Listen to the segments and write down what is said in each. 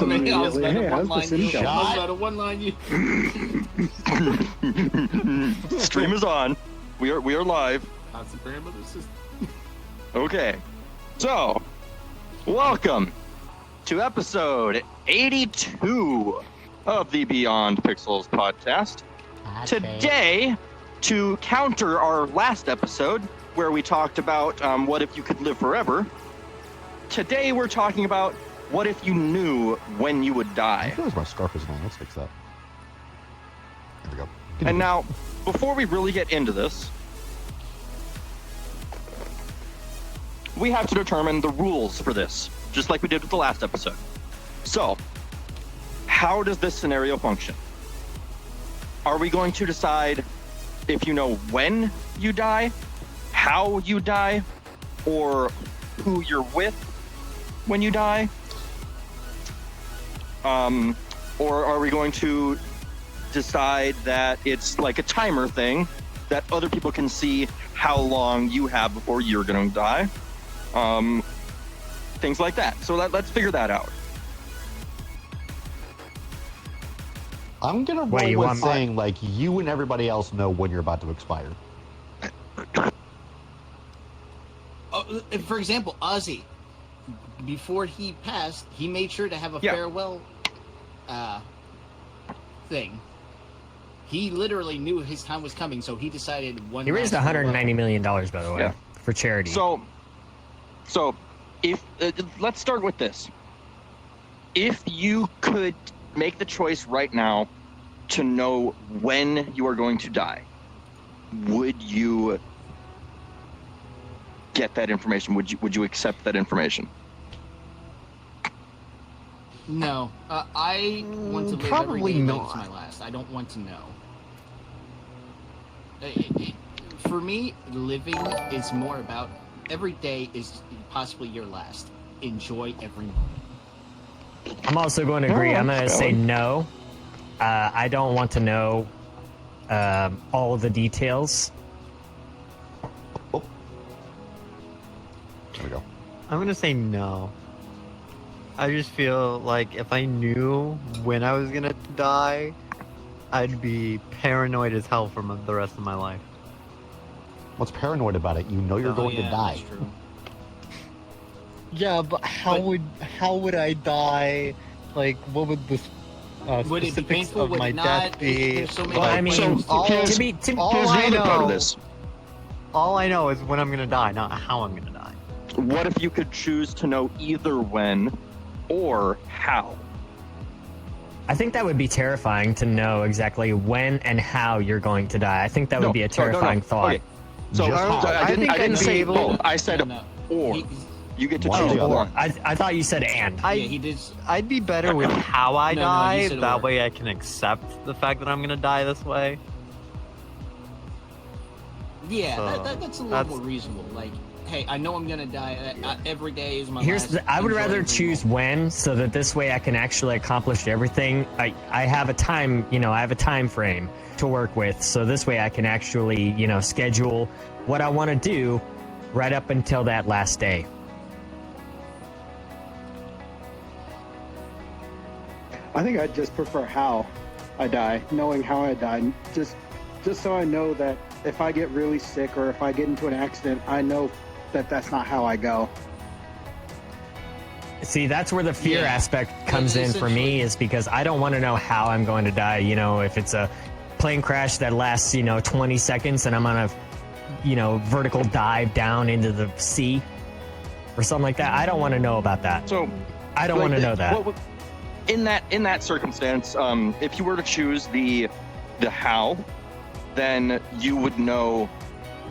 him immediately. Hey, how's the sim going? I was about to one-line you. Stream is on. We are live. How's the grandmother system? Okay. So, welcome to episode 82 of the Beyond Pixels podcast. Today, to counter our last episode, where we talked about what if you could live forever, today we're talking about what if you knew when you would die. I realize my scarf is long. Let's fix that. There we go. And now, before we really get into this, we have to determine the rules for this, just like we did with the last episode. So, how does this scenario function? Are we going to decide if you know when you die, how you die, or who you're with when you die? Or are we going to decide that it's like a timer thing that other people can see how long you have before you're going to die? Things like that. So let's figure that out. I'm gonna roll with saying like you and everybody else know when you're about to expire. For example, Ozzy, before he passed, he made sure to have a farewell thing. He literally knew his time was coming, so he decided one. He raised $190 million, by the way, for charity. So if let's start with this. If you could make the choice right now to know when you are going to die, would you get that information? Would you accept that information? No, I want to live probably every day not. like it's my last. I don't want to know. For me, living is more about every day is possibly your last. Enjoy every moment. I'm also going to agree. I'm going to say no. I don't want to know all of the details. Oh. There we go. I'm going to say no. I just feel like if I knew when I was going to die, I'd be paranoid as hell for the rest of my life. What's paranoid about it? You know you're going to die. That's true. Yeah, but how would I die? Like, what would the Would it be specifics painful? of Would my it not? death be? There's so many Well, I mean, questions. to be Here's the other part of this. All I know is when I'm gonna die, not how I'm gonna die. What if you could choose to know either when or how? I think that would be terrifying to know exactly when and how you're going to die. I think that would be a terrifying thought. Okay. So Just how? I didn't think I'd be say able- both. I said No. or. You get to One or choose the other. one. I thought you said and. Yeah, he did. I'd be better with how I No, he die. said That or. way I can accept the fact that I'm gonna die this way. Yeah, So, that's a little that's- more reasonable. Like, hey, I know I'm gonna die. Every day is my Here's last. I would Enjoy rather every choose moment. when, so that this way I can actually accomplish everything. I have a time, I have a time frame to work with, so this way I can actually, schedule what I want to do right up until that last day. I think I'd just prefer how I die, knowing how I die, just so I know that if I get really sick or if I get into an accident, I know that that's not how I go. See, that's where the fear Yeah. aspect comes in for Essentially. me, is because I don't want to know how I'm going to die. If it's a plane crash that lasts, 20 seconds and I'm on a, vertical dive down into the sea or something like that. I don't want to know about that. So I don't want to know that. In that circumstance, if you were to choose the how, then you would know,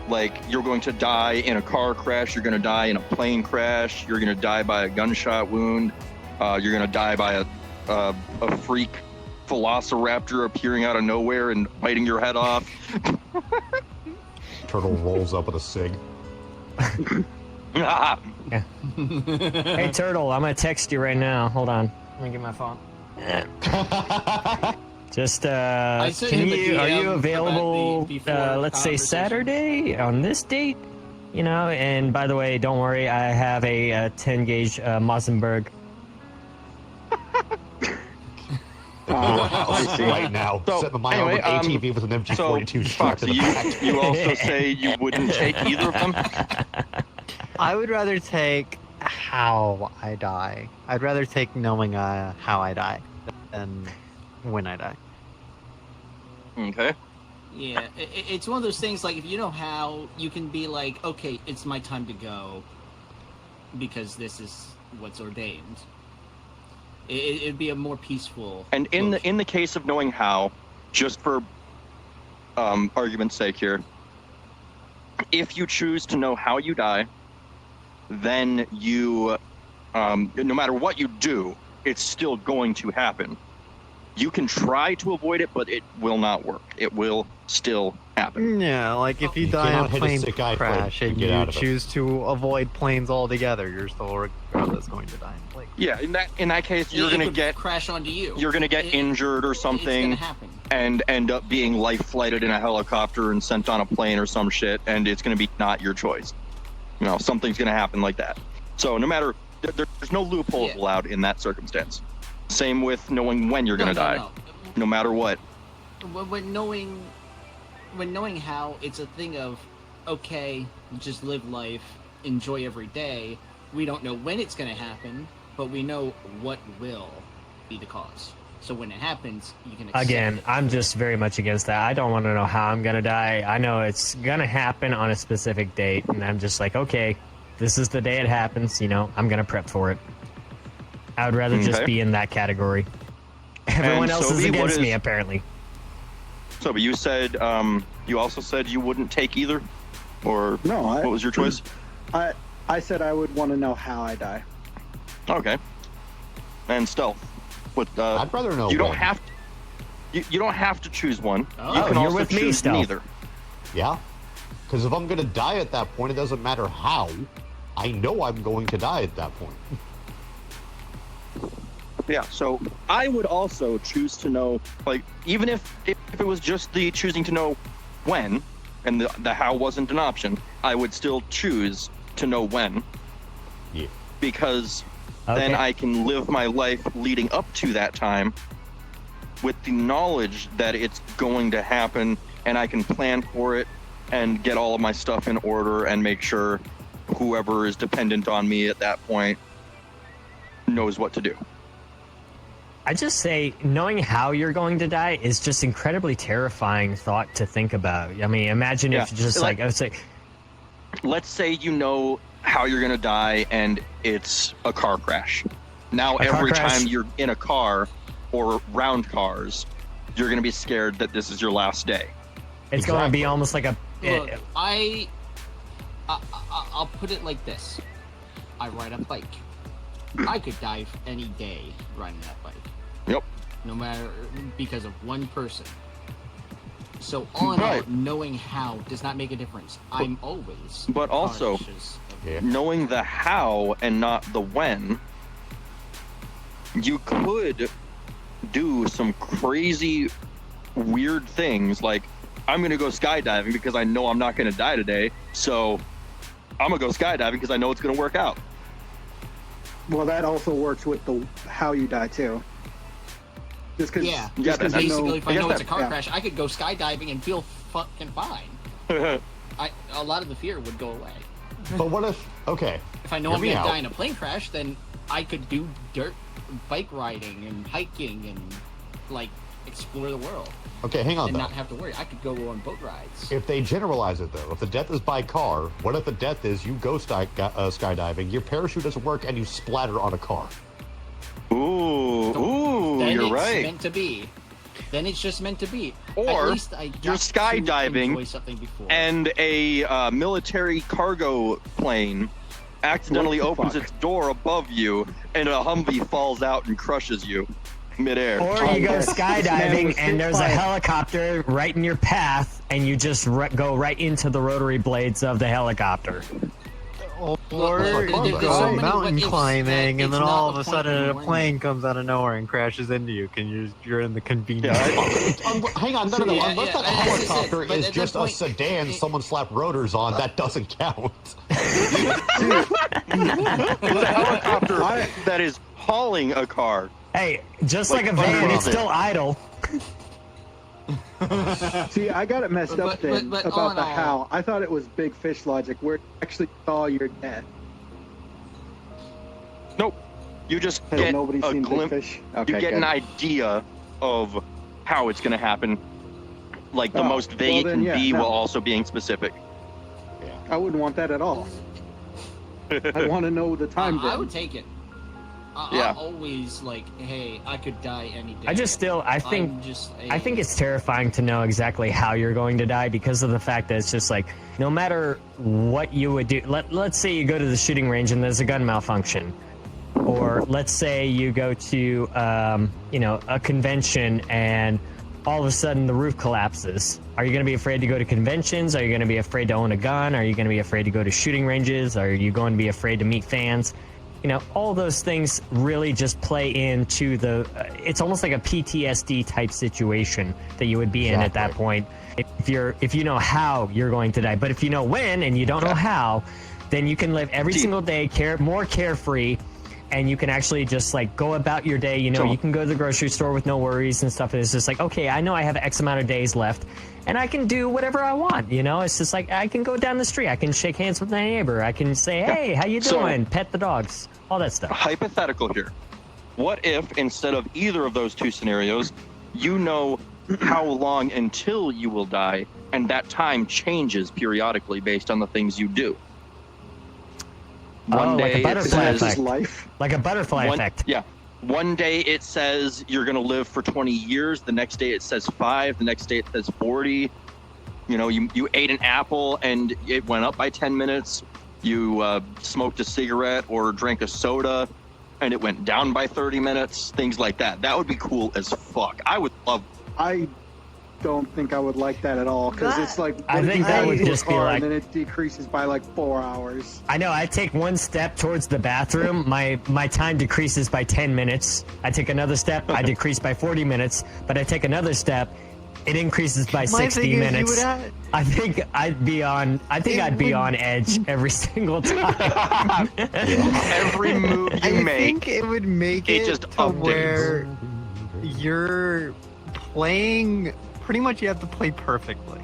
like, you're going to die in a car crash, you're going to die in a plane crash, you're going to die by a gunshot wound, you're going to die by a freak velociraptor appearing out of nowhere and biting your head off. Turtle rolls up with a cig. Hey, Turtle, I'm going to text you right now. Hold on. Let me get my phone. Just, sent can him a you, are DM you available, about the before let's say conversation. Saturday on this date? And by the way, don't worry, I have a 10 gauge Mosenberg. house right now. So, Sitting in my anyway, own ATV with an MG42 strapped so to the back. you also say you wouldn't take either of them? I would rather take how I die. I'd rather take knowing how I die than when I die. Okay. Yeah, it's one of those things, like, if you know how, you can be like, okay, it's my time to go, because this is what's ordained. It'd be a more peaceful... And in the case of knowing how, just for argument's sake here, if you choose to know how you die, then you, no matter what you do, it's still going to happen. You can try to avoid it, but it will not work. It will still happen. Yeah, like if you You die in a cannot hit a plane sick guy crash to and get you out of it. choose to avoid planes altogether, you're still regardless going to die in a plane. Yeah, in that case, you're It gonna could get crash onto you. you're gonna get injured or It's something, gonna happen. and end up being life flighted in a helicopter and sent on a plane or some shit, and it's gonna be not your choice. You know, something's gonna happen like that. So no matter, there's no loopholes Yeah. allowed in that circumstance. Same with knowing when you're gonna die, No. no matter what. When knowing how, it's a thing of, okay, just live life, enjoy every day. We don't know when it's going to happen, but we know what will be the cause. So when it happens, you can accept Again, it. I'm just very much against that. I don't want to know how I'm gonna die. I know it's gonna happen on a specific date, and I'm just like, okay, this is the day it happens. You know, I'm gonna prep for it. I would rather just Okay. be in that category. Everyone And else is Sobi, what against me, is- apparently. So, but you said, you also said you wouldn't take either, or No, what was your choice? I said I would want to know how I die. Okay. And stealth. What? I'd rather know You don't when. have. You don't have to choose one. Oh, you can you're also with me, choose Stealth. neither. Yeah? Because if I'm going to die at that point, it doesn't matter how. I know I'm going to die at that point. Yeah. So I would also choose to know, like, even if it was just the choosing to know when, and the how wasn't an option, I would still choose to know when, Yeah. because Okay. then I can live my life leading up to that time with the knowledge that it's going to happen, and I can plan for it and get all of my stuff in order and make sure whoever is dependent on me at that point knows what to do. I just say knowing how you're going to die is just incredibly terrifying thought to think about. I mean, imagine if Yeah. just Like- I would say, Let's say you know how you're going to die and it's a car crash. Now, A car every crash. time you're in a car or around cars, you're going to be scared that this is your last day. it's going to be Exactly. almost like a. Look, I'll put it like this. I ride a bike. I could die any day riding that bike. Yep. No matter, because of one person. So all in all, Right. knowing how does not make a difference. I'm always But also- cautious of Yeah. Knowing the how and not the when, you could do some crazy, weird things. Like, I'm going to go skydiving because I know I'm not going to die today. So I'm going to go skydiving because I know it's going to work out. Well, that also works with the how you die too. Just because, Yeah. Yeah, because that's- you know, Basically, if I I guess know it's a that- car yeah. crash, I could go skydiving and feel fucking fine. A lot of the fear would go away. But what if, okay, If I know Hear I'm me gonna out. die in a plane crash, then I could do bike riding and hiking and like explore the world okay, hang on and though. not have to worry. I could go on boat rides. If they generalize it though, if the death is by car, what if the death is you go skydiving, your parachute doesn't work, and you splatter on a car? Ooh, Then you're it's right. meant to be. Then it's just meant to be. Or At least I got you're to skydiving enjoy something before. And a military cargo plane accidentally What the opens fuck? its door above you, and a Humvee falls out and crushes you midair. Or you go Okay. Man, skydiving was and there's a hit by- helicopter right in your path, and you just go right into the rotary blades of the helicopter. Or Look, you there's go so many mountain what-ifs climbing, that and it's then not all of the a point sudden a anymore. plane comes out of nowhere and crashes into you. You're in the convenience. Yeah, Hang on, no. Yeah, Unless yeah, that as I said, helicopter but is at just that a point- sedan someone slapped rotors on, that doesn't count. There's a helicopter that is hauling a car Hey, just Like, like a van, under it's it. still idle. See, I got it messed up then but all about in the all- how. I thought it was big fish logic, where it actually saw your death. Nope. You just Has get nobody a seen big glimpse. fish? Okay, You get good. an idea of how it's going to happen. Like the Oh, most vague well it then, can yeah, be no. while also being specific. I wouldn't want that at all. I want to know the time I then. would take it. Yeah. I'm always like, hey, I could die any day. I think I'm just I think it's terrifying to know exactly how you're going to die because of the fact that it's just like no matter what you would do. Let's say you go to the shooting range and there's a gun malfunction, or let's say you go to a convention and all of a sudden the roof collapses. Are you going to be afraid to go to conventions? Are you going to be afraid to own a gun? Are you going to be afraid to go to shooting ranges? Are you going to be afraid to meet fans? All those things really just play into the. It's almost like a PTSD type situation that you would be in at that Exactly. point. If you know how you're going to die, but if you know when and you don't know how, then you can live every See- single day more carefree, and you can actually just like go about your day. So- You can go to the grocery store with no worries and stuff. And it's just like, okay, I know I have X amount of days left, and I can do whatever I want. It's just like I can go down the street, I can shake hands with my neighbor, I can say, hey, how you So- doing? Pet the dogs, all that stuff. Hypothetical here. What if instead of either of those two scenarios, you know how long until you will die, and that time changes periodically based on the things you do? Oh, like a it butterfly says- This is effect. life. Like a butterfly one, effect. Yeah. One day it says you're going to live for 20 years. The next day it says 5. The next day it says 40. You ate an apple and it went up by 10 minutes. You smoked a cigarette or drank a soda and it went down by 30 minutes. Things like that. That would be cool as fuck. I would love. I don't think I would like that at all because it's like I what if think you that go would into a just be car like- and then it decreases by like 4 hours. I know. I take one step towards the bathroom, my time decreases by 10 minutes. I take another step, I decrease by 40 minutes. But I take another step, it increases by My 60 thing is, minutes. you would have, I think I'd be on edge every single time. Every move you I make. think it would make it it just to updates. where you're playing. Pretty much, you have to play perfectly.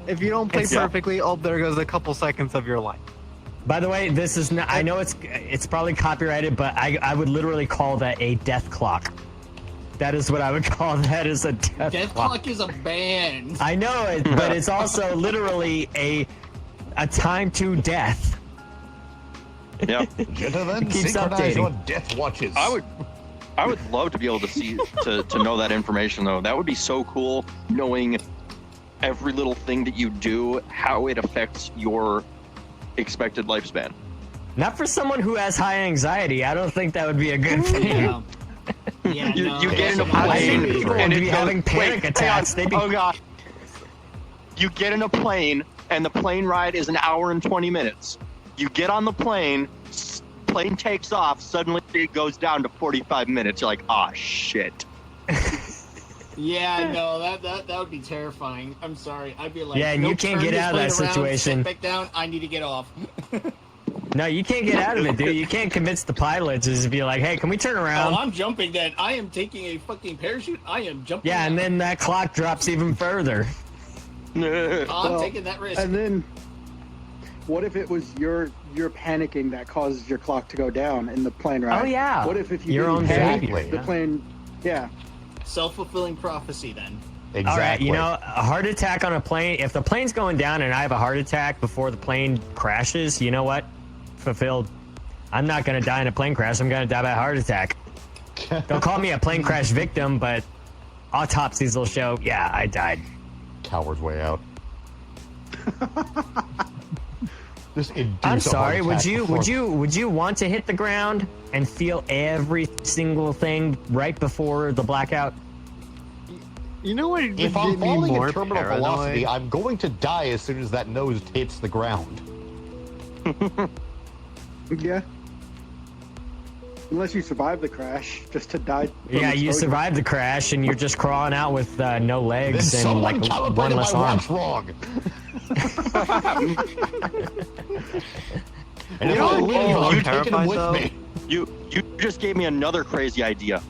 If you don't play It's- perfectly, oh, there goes a couple seconds of your life. By the way, this is not, I know it's probably copyrighted, but I would literally call that a death clock. That is what I would call that, is a death, Death Clock is a band. I know it, but it's also literally a time to death. Yeah. Gentlemen, Keeps synchronize updating. your death watches. I would love to be able to see to know that information though. That would be so cool, knowing every little thing that you do, how it affects your expected lifespan. Not for someone who has high anxiety. I don't think that would be a good thing. Yeah. Yeah, You, no, you get in a that's I plane think people and would it be goes, having panic wait, hang attacks. on. They'd be- Oh god. You get in a plane and the plane ride is an hour and 20 minutes. You get on the plane, plane takes off, suddenly it goes down to 45 minutes. You're like, ah, shit. Yeah, no, that would be terrifying. I'm sorry. I'd be like, Yeah, and no, you can't turn get this out of that plane around, situation. Sit back down. I need to get off. No, you can't get out of it, dude. You can't convince the pilots to just be like, hey, can we turn Oh, around? I'm jumping then. I am taking a fucking parachute. I am jumping. Yeah, and out. then that clock drops even further. I'm Well, taking that risk. And then, what if it was your panicking that causes your clock to go down in the plane ride? Oh, yeah. What if you Your didn't own panic, behavior, the yeah. plane? Yeah. Self-fulfilling prophecy then. Exactly. All right, a heart attack on a plane. If the plane's going down and I have a heart attack before the plane crashes, you know what? Fulfilled. I'm not going to die in a plane crash. I'm going to die by a heart attack. They'll call me a plane crash victim, but autopsies will show, yeah, I died. Coward's way out. Just induce I'm a sorry. heart Would attack you before- would you want to hit the ground and feel every single thing right before the blackout? You know what? would If get I'm me falling more at terminal paranoid? velocity, I'm going to die as soon as that nose hits the ground. Yeah. Unless you survive the crash, just to die. from Yeah, you exposure. survived the crash and you're just crawling out with no Then legs and someone like one calibrated less my arm. watch wrong. And You if know I what leave, I'm I'm taking him terrified with though? me. You just gave me another crazy idea.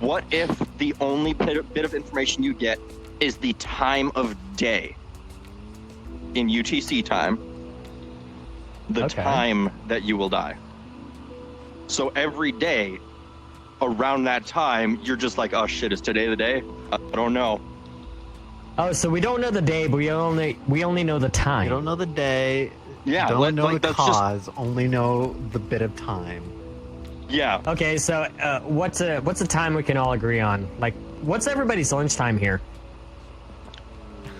What if the only bit of information you get is the time of day in UTC time, the Okay. time that you will die? So every day around that time, you're just like, oh shit, is today the day? I don't know. Oh, so we don't know the day, but we only know the time. You don't know the day. Yeah, Don't know the that's just, cause. Only know the bit of time. yeah. Okay, so what's a time we can all agree on? Like, what's everybody's lunchtime here?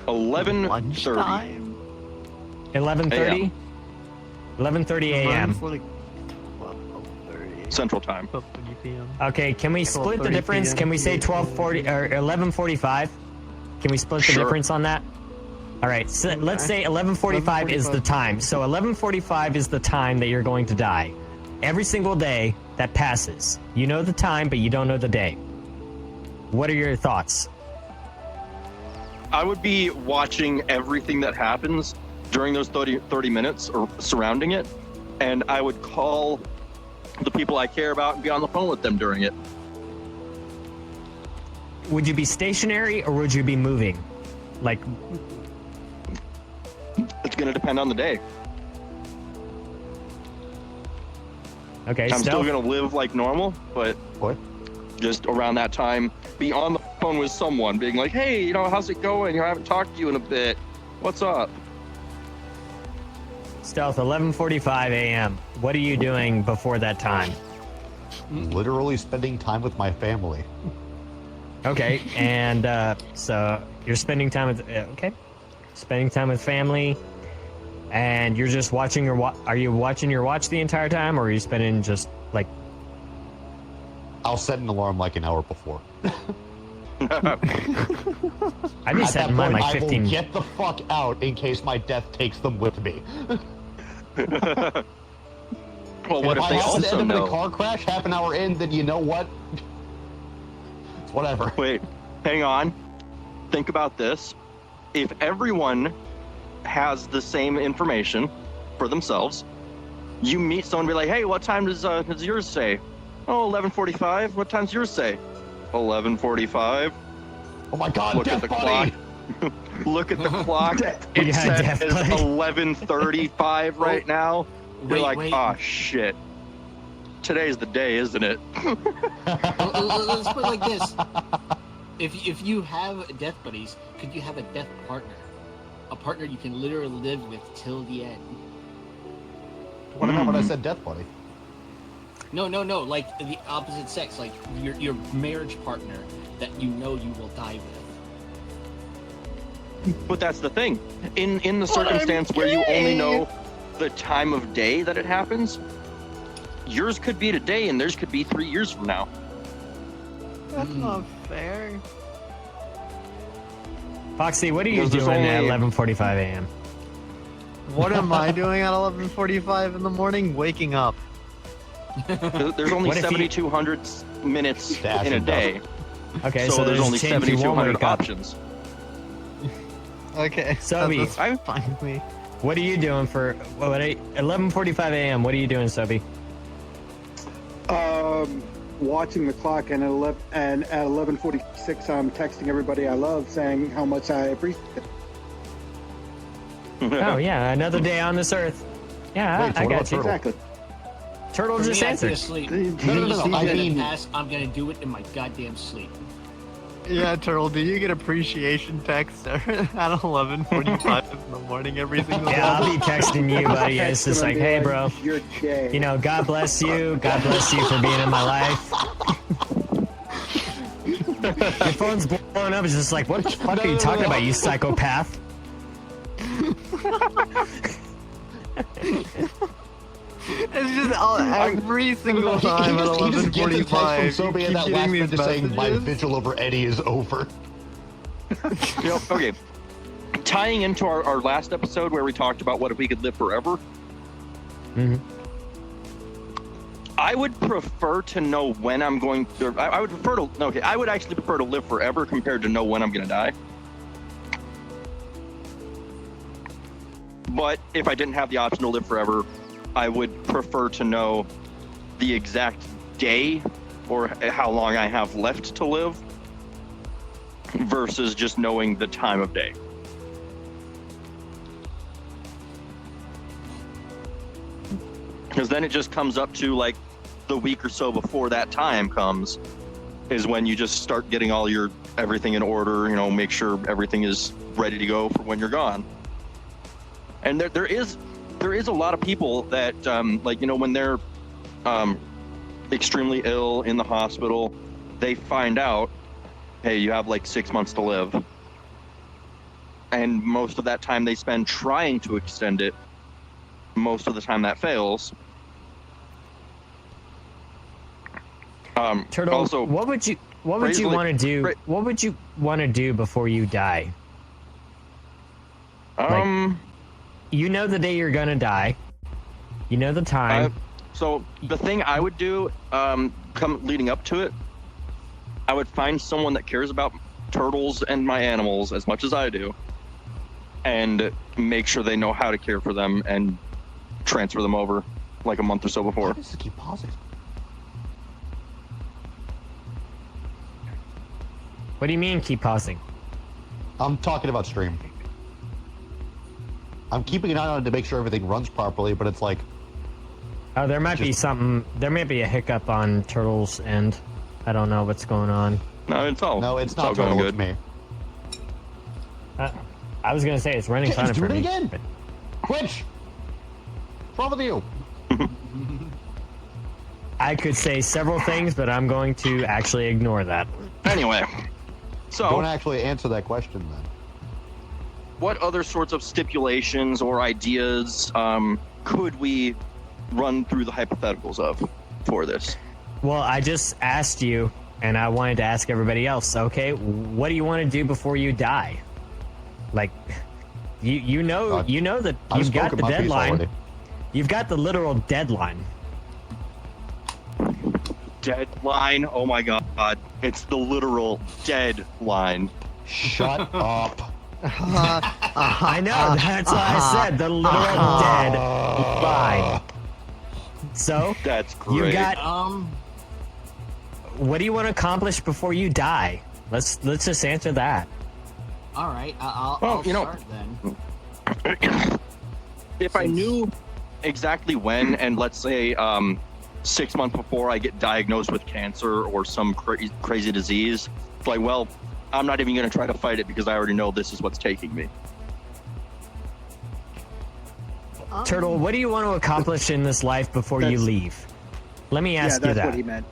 11:30 Lunchtime. 11:30. 11:30 a.m. Mine's like 12:30. Central Time. 12:30 p.m. Okay, can we split the 12:30 difference? PM. Can we say 12:40 or 11:45? Can we split the Sure. difference on that? All right, so let's say 11:45 is the 11:45. time. So 11:45 is the time that you're going to die. Every single day that passes, you know the time, but you don't know the day. What are your thoughts? I would be watching everything that happens during those 30 minutes or surrounding it, and I would call the people I care about and be on the phone with them during it. Would you be stationary or would you be moving? Like, It's going to depend on the day. okay, I'm still stealth. going to live like normal, but What? just around that time, be on the phone with someone, being like, hey, you know, how's it going? I haven't talked to you in a bit. What's up? Stealth, 11:45 a.m. What are you doing before that time? Literally spending time with my family. Okay, and so you're spending time with spending time with family, and you're just watching your are you watching your watch the entire time, or are you spending just like I'll set an alarm like an hour before. I'd be At that setting mine point, like I 15. will get the fuck out in case my death takes them with me. Well, what And if I they happen to also end up in a know? car crash half an hour in, then you know what? It's whatever. Wait, hang on. Think about this. If everyone has the same information for themselves, you meet someone and be like, hey, what time does yours say? Oh, 11:45. What time's yours say? 11:45. Oh my god, Look at Death the Buddy! clock. Look at the clock. It Yeah, says Death Buddy. 11:35 right now. You're Wait, like, wait. oh shit. Today's the day, isn't it? Let's put it like this: if you have death buddies, could you have a death partner? A partner you can literally live with till the end. What about when I said Death Buddy? No, like the opposite sex, like your marriage partner that you know you will die with. But that's the thing. In the circumstance where you only know the time of day that it happens, yours could be today and theirs could be 3 years from now. That's not fair. Foxy, what are you Because there's doing at only- 11:45 a.m.? What am I doing at 11:45 in the morning? Waking up. There's only What if you- 7,200 minutes Dash in a and day, Okay, so there's only a chance you won't 7,200 wake up. options. Okay. Sobi. That's fine with me. What are you doing for 11:45 a.m.? What are you doing, Sobi? Watching the clock, and at 11:46, I'm texting everybody I love, saying how much I appreciate it. Oh yeah, another day on this earth. Yeah, Wait, so I what got about you. Turtle? Exactly. Turtle For just me, I'd be answered. asleep. No, I mean- I'm gonna do it in my goddamn sleep. Yeah, Turtle, do you get appreciation texts at 11:45 in the morning every single day? Yeah, I'll be texting you, buddy. It's just like, hey, bro. You're gay. You know, God bless you. God bless you for being in my life. Your phone's blowing up. It's just like, what the fuck are you talking about, you psychopath? It's just every single time at He just gets a 11:45. text from Sobi you in that keep last getting minute these just saying, my messages. vigil over Eddie is over. Yep. Okay. Tying into our last episode where we talked about what if we could live forever, Mhm. I would prefer to know when I'm going to. I would prefer to. Okay, I would actually prefer to live forever compared to know when I'm going to die. But if I didn't have the option to live forever, I would prefer to know the exact day or how long I have left to live versus just knowing the time of day. Because then it just comes up to like the week or so before that time comes is when you just start getting all your everything in order, make sure everything is ready to go for when you're gone. And there is a lot of people that when they're extremely ill in the hospital, they find out, hey, you have like 6 months to live. And most of that time they spend trying to extend it. Most of the time that fails. Turtle, also, what would you want to do? What would you want to do before you die? You know the day you're gonna die. You know the time. So the thing I would do, leading up to it, I would find someone that cares about turtles and my animals as much as I do, and make sure they know how to care for them and transfer them over like a month or so before. Why does it keep pausing? What do you mean keep pausing? I'm talking about stream. I'm keeping an eye on it to make sure everything runs properly, but it's like... Oh, there might be a hiccup on Turtle's end. I don't know what's going on. No, it's not Turtle, going it's good. me. I was gonna say it's running fine Just for do it me. again! Twitch! What's wrong with you? I could say several things, but I'm going to actually ignore that. Anyway, so Don't actually answer that question then. what other sorts of stipulations or ideas could we run through the hypotheticals of for this? Well, I just asked you, and I wanted to ask everybody else. Okay, what do you want to do before you die? Like, you know that I've you've got spoken the my piece deadline. already. You've got the literal deadline. Deadline? Oh my god. It's the literal deadline. Shut up. I know. That's why I said the literal deadline. So That's great. you got what do you want to accomplish before you die? Let's just answer that. All right, I'll Well, start then. if I knew exactly when, and let's say 6 months before I get diagnosed with cancer or some crazy disease, it's like, well, I'm not even going to try to fight it because I already know this is what's taking me. Turtle, what do you want to accomplish in this life before you leave? Let me ask you that's that. what he meant.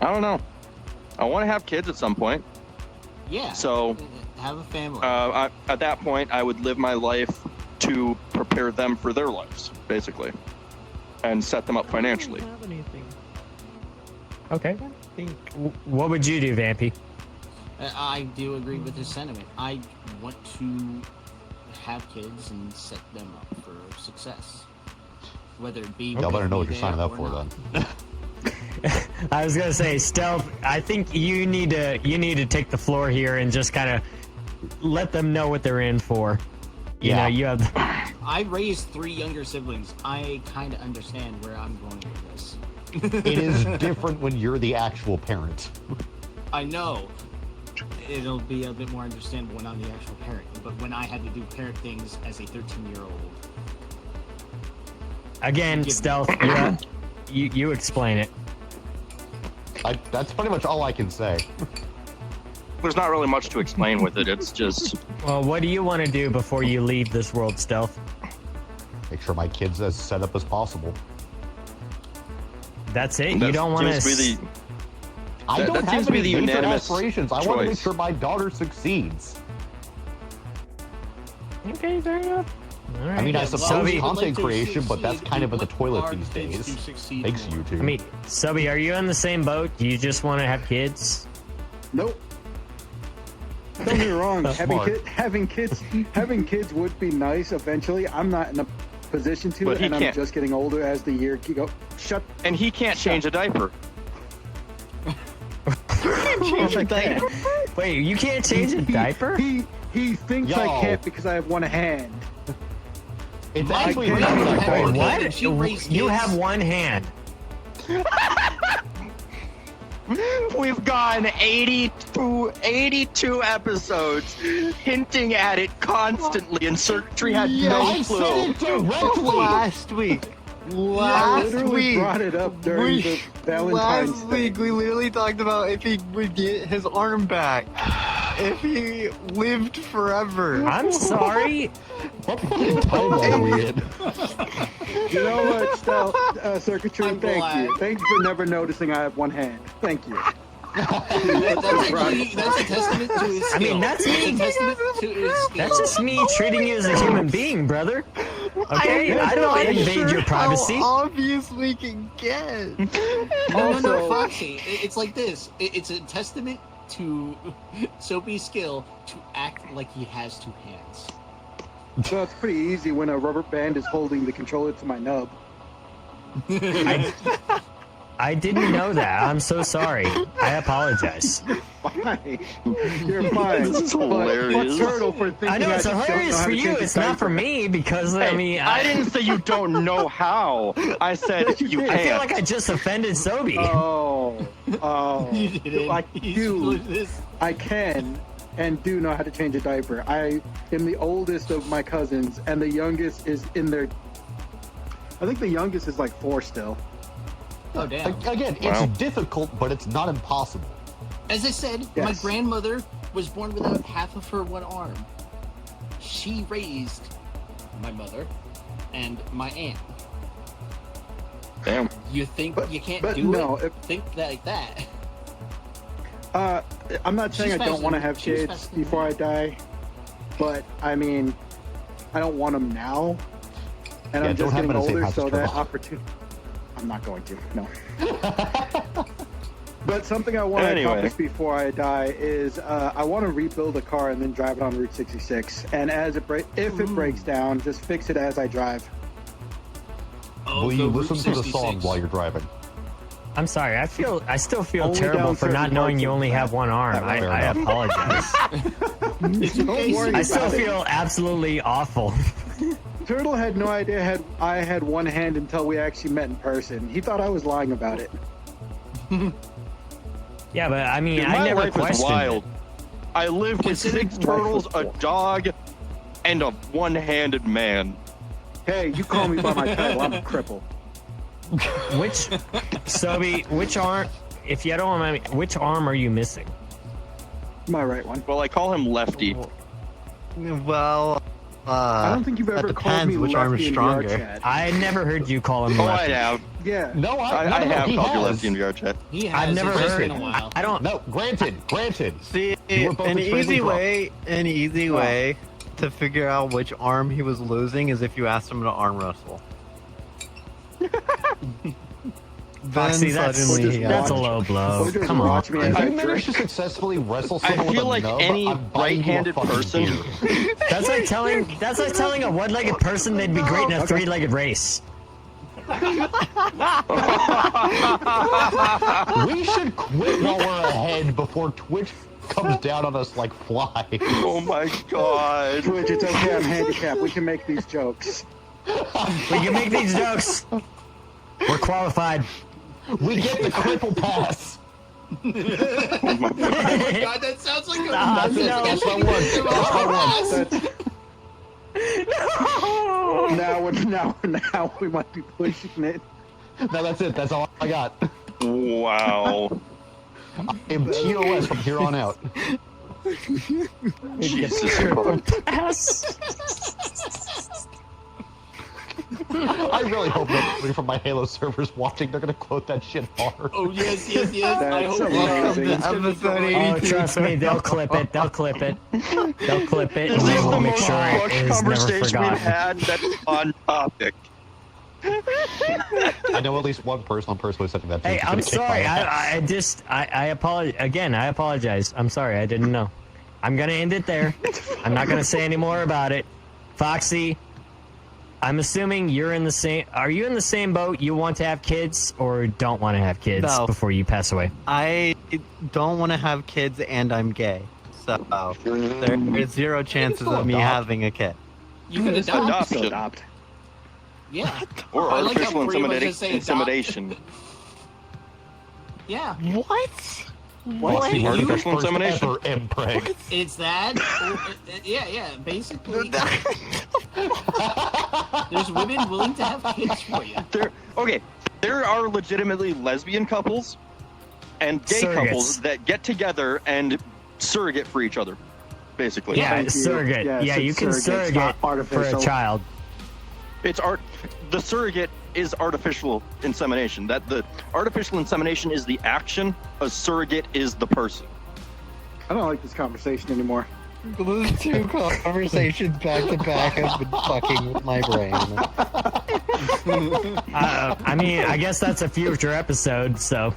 I don't know. I want to have kids at some point. Yeah. So, have a family. at that point, I would live my life to prepare them for their lives, basically, and set them up financially. Okay. What would you do, Vampy? I do agree with his sentiment. I want to have kids and set them up for success, whether it be. Y'all better know what be you're signing there up for or not. then. I was gonna say, Stealth. I think you need to take the floor here and just kind of let them know what they're in for. You know, you have. I raised 3 younger siblings. I kind of understand where I'm going with this. It is different when you're the actual parent. I know. It'll be a bit more understandable when I'm the actual parent, but when I had to do parent things as a 13-year-old. Again, Stealth. Yeah, you explain it. That's pretty much all I can say. There's not really much to explain with it. It's just Well, what do you want to do before you leave this world, Stealth? Make sure my kid's as set up as possible. That's it. You don't want to. I That- don't that have seems to be any the major unanimous aspirations. I want to make choice. sure my daughter succeeds. Okay, fair enough. All right. I mean, I Yeah, suppose Sobe, would like content to creation, but that's succeed, kind of in the we toilet want these our kids days. to succeed Thanks, more. YouTube. I mean, Sobe, are you in the same boat? Do you just want to have kids? Nope. Don't get me wrong. That's smart. Having kids would be nice eventually. I'm not in a position to, But he and I'm can't. just getting older as the year go. Shut. and he can't change a diaper. Change like that. Wait, you can't change a diaper? He thinks Yo. I can't because I have one hand. It's My actually kid not would that have hard. a What? She raised You kids. have one hand. We've gone 82 episodes hinting at it constantly, and Circuitry had no I said clue. it directly. Last week. I Last literally week. brought it up during the Valentine's Last Day. week we literally talked about if he would get his arm back. If he lived forever. I'm sorry. What fucking timeline are we in? You know what, Stel, Circuitry, I'm thank glad. you. Thank you for never noticing I have one hand. Thank you. That's a testament to his skill. I mean, that's It's a me. testament to his skill. That's just me treating you as a human being, brother. Okay? I don't invade your privacy. How obvious we can get. No, Also- Foxy. It's like this. It's a testament to Soapy's skill to act like he has two hands. So it's pretty easy when a rubber band is holding the controller to my nub. I didn't know that. I'm so sorry. I apologize. Fine. You're fine. This is But hilarious. fuck Turtle for thinking I know it's just don't hilarious know how for to you. change a It's not for diaper. me because I mean, I didn't say you don't know how. I said you I feel can't. like I just offended Sobi. Oh, You didn't. I You do. split this. I can and do know how to change a diaper. I am the oldest of my cousins, and the youngest is in their. I think the youngest is like 4 still. Oh damn. Again, Wow. it's difficult, but it's not impossible. As I said, my Yes. grandmother was born without half of her one arm. She raised my mother and my aunt. Damn. You think But- you can't but do no, it? Think like that. I'm not saying She's I don't want to have fascinating. She's kids fascinating. before I die, but I mean, I don't want them now, and Yeah, I'm don't just have getting them in the same older, house so as that Turtle. opportunity. I'm not going to. No. But something I want to Anyway. accomplish before I die is I want to rebuild a car and then drive it on Route 66. And as it if it breaks down, just fix it as I drive. Oh, Will the you Route listen to the song 66. while you're driving? I'm sorry. I still feel Only terrible down for not certain knowing parts you of only that- have one arm. that I fair enough. apologize. Don't worry I still about it. feel absolutely awful. Turtle had no idea I had one hand until we actually met in person. He thought I was lying about it. Yeah, but I mean, Dude, I my never life is questioned wild. it. I live with Consider 6 turtles, a dog, and a one-handed man. Hey, you call me by my title. I'm a cripple. Which, Sobi, which arm? If you don't mind me, which arm are you missing? My right one. Well, I call him Lefty. Well, I don't think you've that ever called depends me which arm is lefty in stronger. VR chat. I never heard you call him Oh, I lefty. have. Yeah. No, I no, have he called you has. Lefty in VR chat. He has. I've never It's just heard been it. a while. I don't. No, granted. See, You were both an extremely easy drunk. way to figure out which arm he was losing is if you asked him to arm wrestle. Foxy, that's suddenly he a got- low blow. Or just Come on. watch me as If I you manage to drink. successfully wrestle I someone with feel a like nub, any I'm buying you a right-handed fucking person- beer. That's like telling a one-legged person they'd be great in a three-legged race. We should quit while we're ahead before Twitch comes down on us like flies. Oh my god. Twitch, it's okay. I'm handicapped. We can make these jokes. We can make these jokes. We're qualified. We get the cripple pass. God, that sounds like a Ah, no. That's my one. That's my one. Now we might be pushing it. No, that's it. That's all I got. Wow. I'm TOS from here on out. Jesus. I really hope nobody from my Halo servers watching. They're gonna quote that shit hard. Oh yes. I That's hope amazing. Episode Oh, 82. trust me, they'll clip it. They'll clip it. They'll clip it, and This they is will the make most sure it booked is never conversation we've forgotten. had that's on topic. I know at least one person I'm personally sending that to. Hey, who's I'm gonna kick my sorry. ass. I apologize. Again, I apologize. I'm sorry. I didn't know. I'm gonna end it there. I'm not gonna say any more about it. Foxy, I'm assuming you're in the same. Are you in the same boat? You want to have kids or don't want to have kids No. before you pass away? I don't want to have kids and I'm gay. So there is zero chances still of me adopt. having a kid. You can It's adopt. Adoption. still adopt. Yeah. Or I like how artificial pretty much just say insemination. Yeah, What? What's the Artificial first insemination. ever impreg? it's that. Yeah. Basically, there's women willing to have kids for you. There are legitimately lesbian couples and gay Surrogates. couples that get together and surrogate for each other, basically. Yeah, Thank you. surrogate. Yes, Yeah, you it's can surrogates, surrogate not for artificial. a child. It's art. The surrogate is artificial insemination. That the artificial insemination is the action. A surrogate is the person. I don't like this conversation anymore. Those two conversations back to back have been fucking with my brain. I mean, I guess that's a future episode. So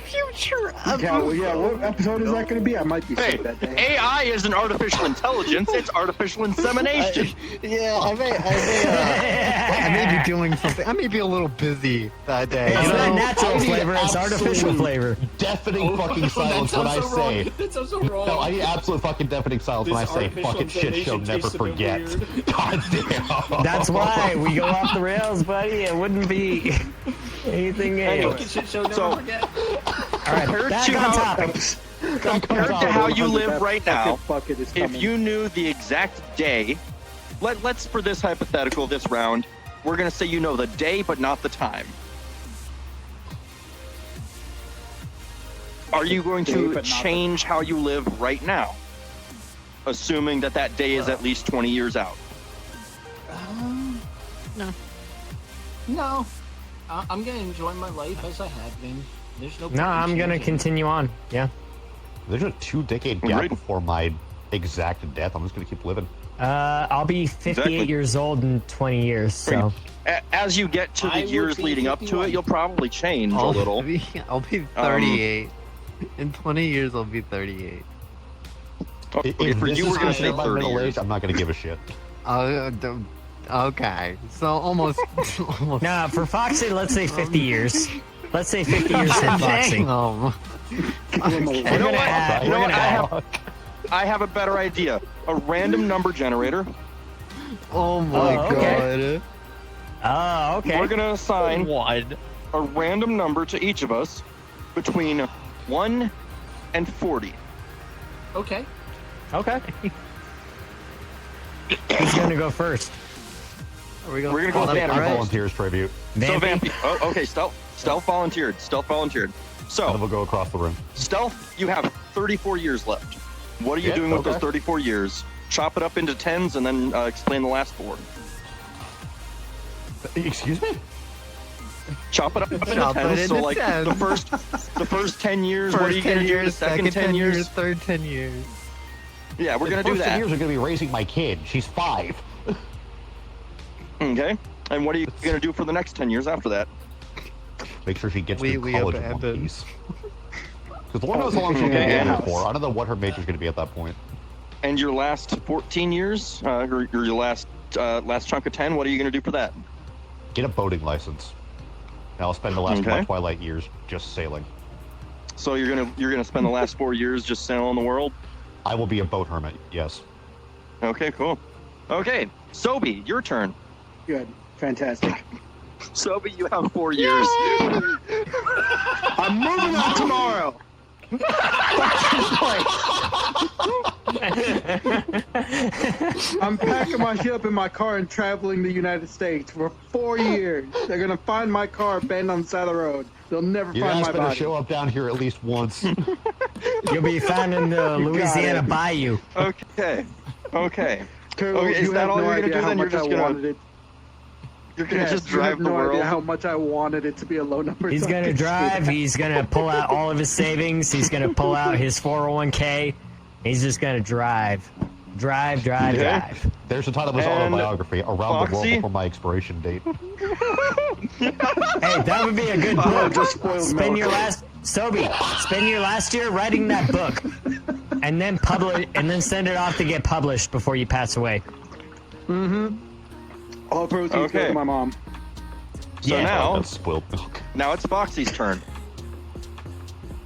Future Yeah, well, yeah. What episode is that going to be? I might be Hey, sick that day. AI isn't artificial intelligence. It's artificial insemination. Yeah, I may be doing something. I may be a little busy that day. it's you not know? natural I need flavor; it's artificial absolute flavor. Deafening fucking silence when I say. That sounds so wrong. No, I need absolute fucking deafening silence when I This say artificial fucking shit show insemination never tastes a bit forget. weird. God damn. That's why we go off the rails, buddy. It wouldn't be anything Anyway. else. Shit show, never So- forget. All right, Compared back to on how- topic. Compared to how you live right now, Bucket is if coming. you knew the exact day, let's for this hypothetical, this round, we're gonna say you know the day but not the time. Are you going Day, to but not the change how you live right now, assuming that that day is at least 20 years out? No, I'm gonna enjoy my life as I have been. There's no. No, I'm gonna changing. continue on. Yeah. There's a 2-decade gap Great. before my exact death. I'm just gonna keep living. I'll be 58 Exactly. years old in 20 years. So As you get to I the would years be leading up to 51. it, you'll probably change a little. I'll be 38. In 20 years, I'll be 38. Okay, If for this you, is we're gonna say considered my 30 middle years. age, I'm not gonna give a shit. Okay, so almost. almost nah, for Foxy, let's say 50 years. Let's say 50 years for Foxy. Damn. You know We're gonna what? add- You know we're what? gonna I have a better idea. A random number generator. Oh my Oh, okay. god. Oh, okay. We're gonna assign One. a random number to each of us between 1 and 40. Okay. Okay. Who's gonna go first? Are we going We're gonna go with left Vanna, and I right? volunteers tribute. So Vampy? Vampy. Oh, okay, Stealth volunteered. Stealth volunteered. And then So we'll go across the room. Stealth, you have 34 years left. What are you Yeah, doing with those okay. 34 years? Chop it up into tens and then explain the last 4. Excuse me? Chop it up into Chop it tens. So into like 10. the first 10 years. what are you First gonna 10 do? The years, second 10 years. third 10 years. Yeah, we're gonna the do first 10 that. years are gonna be raising my kid. She's 5. Okay. And what are you gonna do for the next 10 years after that? Make sure she gets We through college in one abandoned. piece. Because Lord knows how long she's gonna be Okay. in there for. I don't know what her major's gonna be at that point. And your last 14 years, or your last chunk of 10, what are you gonna do for that? Get a boating license. And I'll spend the last of my Okay. Twilight years just sailing. So you're gonna spend the last 4 years just sailing the world? I will be a boat hermit, yes. Okay, cool. Okay, Sobi, your turn. Good. Fantastic. Sobi, you have 4 years. I'm moving on tomorrow. I'm packing my shit up in my car and traveling the United States for 4 years. They're gonna find my car abandoned on the side of the road. They'll never Your find ass my better body. show up down here at least once. You'll be found in the Louisiana it. Bayou. Okay. Okay. Turtles, Okay, is you that have all no you're gonna idea do how then? You're much just I gonna- wanted it. You're gonna Yes, just you have drive the no idea world. how much I wanted it to be a low number. He's so I gonna could drive. shoot. He's gonna pull out all of his savings. He's gonna pull out his 401k. He's just gonna drive. Drive, drive, Yeah. drive. There's the title of his And autobiography, Around the World Foxy? Before My Expiration Date. Hey, that would be a good Oh, book. just spoiled Spend milk. your last spend your last year writing that book, and then send it off to get published before you pass away. All proceeds go Okay. to my mom. So Yeah. now, That's spoiled milk. now it's Foxy's turn.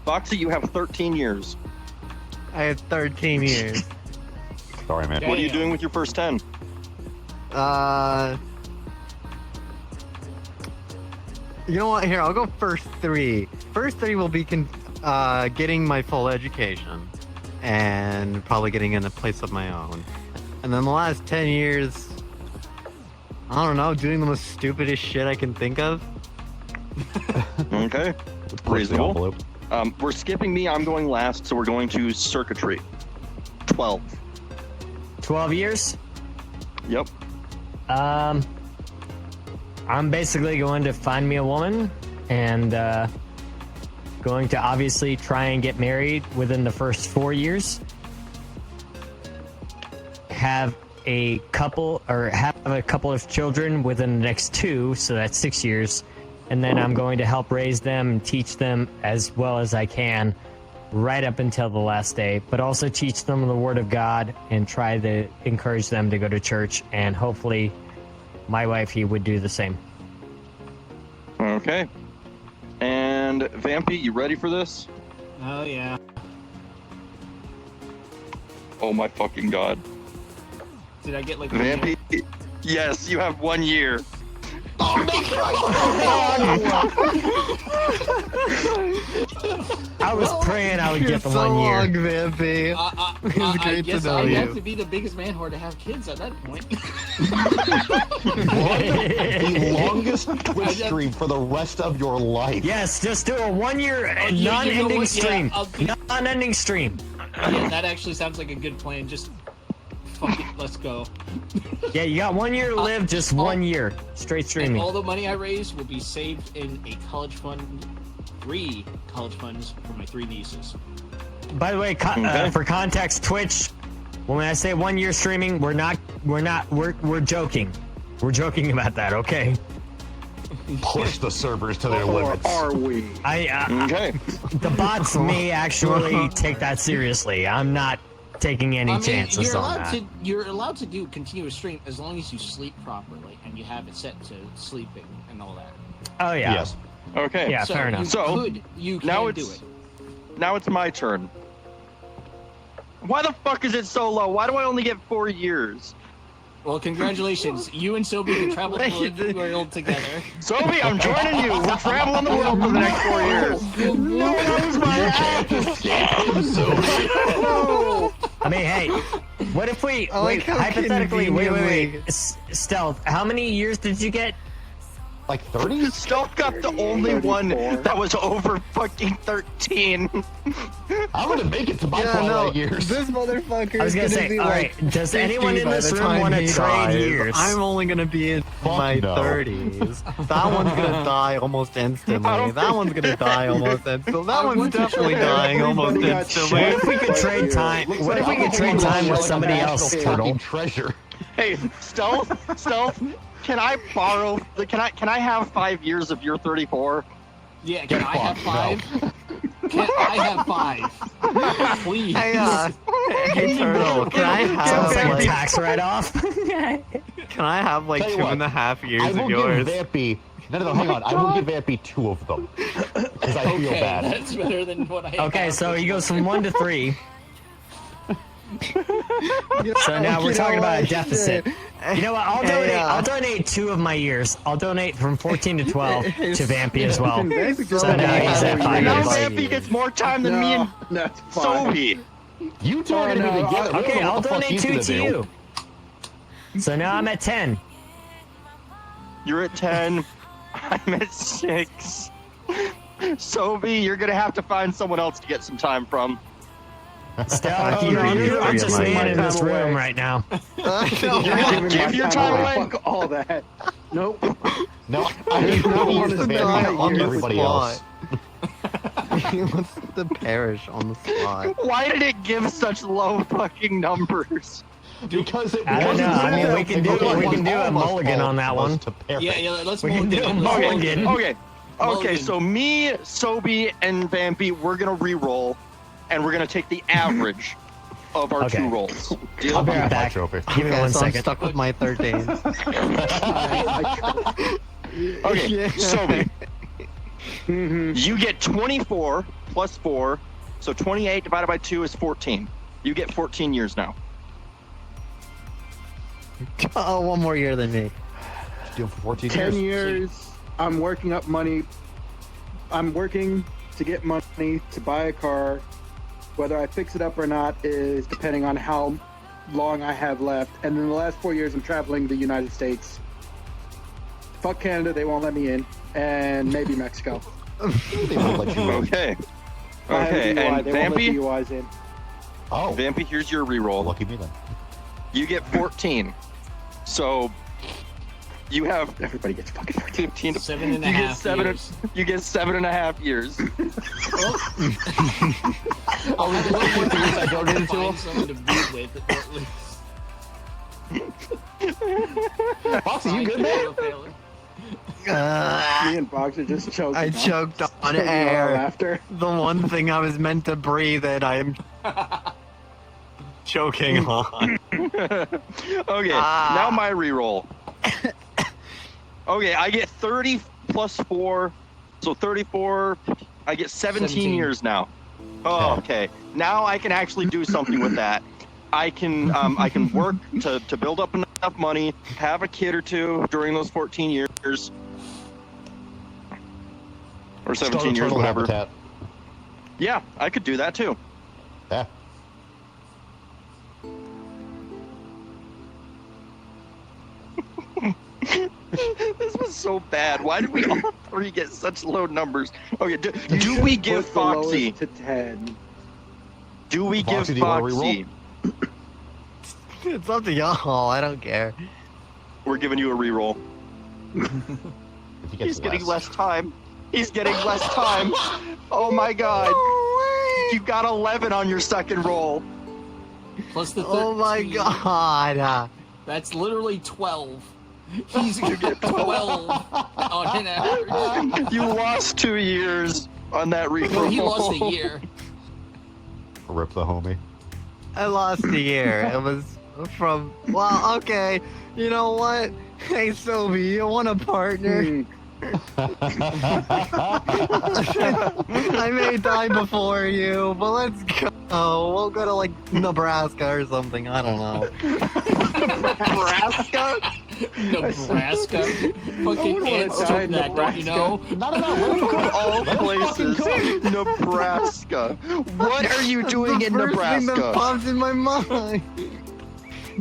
Foxy, you have 13 years. I have 13 years. Sorry, man. What are you Damn. doing with your first 10? You know what? Here, I'll go first 3. First 3 will be getting my full education and probably getting in a place of my own. And then the last 10 years, I don't know, doing the most stupidest shit I can think of. Okay. Push the Reasonable. envelope. We're skipping me. I'm going last, so we're going to circuitry. 12. 12 years. Yep. I'm basically going to find me a woman and going to obviously try and get married within the first 4 years. Have a couple of children within the next 2, so that's 6 years. And then I'm going to help raise them and teach them as well as I can right up until the last day, but also teach them the Word of God and try to encourage them to go to church, and hopefully my wife, he would do the same. Okay. And Vampy, you ready for this? Oh yeah. Oh my fucking god. Did I get like? Vampy, yes, you have 1 year. I was praying I would get the 1 year. Long, Vampy. It's I great to guess know I'd have you. to be the biggest man whore to have kids at that point. The longest Twitch stream for the rest of your life. Yes, just do a 1 year you know non-ending what? Yeah, stream. I'll do- Non-ending stream. Yeah, that actually sounds like a good plan. Just fuck it, let's go. Yeah, you got 1 year to live, just 1 year. Straight And streaming. all the money I raise will be saved in a college fund, 3 college funds for my 3 nieces. By the way, for context, Twitch, when I say 1 year streaming, we're joking. We're joking about that, okay? Push the servers to their Or limits. are we? Okay. The bots may actually take that seriously. I'm not taking any chances you're on allowed that. to you're allowed to do continuous stream as long as you sleep properly and you have it set to sleeping and all that. Oh yeah. Yes. Okay. Yeah, So fair enough. So, you can now do it's- it. Now it's my turn. Why the fuck is it so low? Why do I only get 4 years? Well, congratulations. You and Sobi can travel the world together. Sophie, I'm joining you. We're traveling the world for the next 4 years. I mean, hey, what if we I like how hypothetically? Wait. conveniently- Stealth. How many years did you get? Like 30? Stealth got the only one that was over fucking 13. I'm gonna make it to my Yeah, no, twilight years. this motherfucker I was gonna is say, be all like right, does 50 anyone in by this the room time want to he trade dies. years? I'm only gonna be in my no. 30s. That one's gonna die almost instantly. I don't That one's gonna die almost instantly. That I one's want to definitely trade dying almost Everybody got instantly. What if we could trade time? What if we could trade time with somebody else, Turtle? Treasure. Hey, Stealth, can I borrow? Can I have 5 years of your 34? Yeah, can Get I have fucked, 5? Can I have 5? Please. Hey, hey Turtle, can I Sounds have like a like, tax write-off. can I have like Tell you 2.5 I years will of yours? give Vampy. No, hang on. I will give Vampy 2 of them. Because I feel Okay, bad. that's better than what I Okay, have. so he goes from 1 to 3. So now we're talking about a deficit. You know what? I'll donate 2 of my years. I'll donate from 14 to 12 to Vampy as well. So now he's at 5 Now years. Vampy gets more time than me and That's fine. Sophie. You two are Oh, gonna no, be together. I don't Okay, know I'll what the fuck donate he's 2 gonna to do. you. So now I'm at 10. You're at 10. I'm at 6. Sophie, you're gonna have to find someone else to get some time from. Stealth, Oh, you're no, the you richest forget man my in this time room away. right now. You're gonna give your time away? Fuck all that. Nope. No, I mean, don't he want is to Vampy die on here. everybody else. He wants to perish on the spot. Why did it give such low fucking numbers? Because it I don't know. I mean, we wasn't can do fair. we can do All a of us mulligan fault on that was one. to perish. Yeah, let's We can do a mulligan. mulligan. Okay, Mulligan. so me, Sobi, and Vampy, we're gonna re-roll, and we're gonna take the average of our Okay. 2 rolls. Deal? I'll be My right back. trophy. Give me Okay, 1 so I'm second. stuck with my 13. Okay, Yeah. Sobi, Mhm. you get 24 plus 4, so 28 divided by 2 is 14. You get 14 years now. Oh, 1 more year than me. Deal for 14 10 years. years. I'm working up money. I'm working to get money to buy a car. Whether I fix it up or not is depending on how long I have left. And in the last 4 years, I'm traveling the United States. Fuck Canada, they won't let me in. And maybe Mexico. They won't let you in. Okay. I have a Okay, DUI, and they won't let Vampy? DUIs in. Oh, Vampy, here's your reroll. lucky me then. You get 14. So you have Everybody gets fucking 14. 15 to 7.5 years. You get 7.5 years. Oh, we did 2 years I donated to Find him. someone to be with at least. Foxy, you good, man? Me and Box are just choking. I up. choked on Choking our air. laughter. The one thing I was meant to breathe in, I am choking on. Okay, Ah. now my reroll. Okay, I get 30 plus 4, so 34. I get 17 years now. Oh, okay. Now I can actually do something with that. I can work to build up enough money, have a kid or two during those 14 years. Or 17 Start a years, turtle whatever. habitat. Yeah, I could do that too. Yeah. This was so bad. Why did we all three get such low numbers? Okay, do we give Put the lowest Foxy? to 10. Do we give Foxy, do you wanna Foxy? It's up to y'all. I don't care. We're giving you a reroll. If he gets He's getting less time. He's getting less time. Oh my god. You got 11 on your second roll. Plus the 13. Oh my god. That's literally 12. He's gonna get 12 on an average. You lost 2 years on that reroll. Well, he lost a year. Rip the homie. I lost a year. It was from. Well, okay. You know what? Hey, Sobi, you want a partner? Hmm. I may die before you, but let's go. We'll go to like Nebraska or something. I don't know. Nebraska? Nebraska. Fucking wanna ants die took in that, don't you know? Of all places, Nebraska. What are you doing the in first thing that Nebraska? pops in my mind.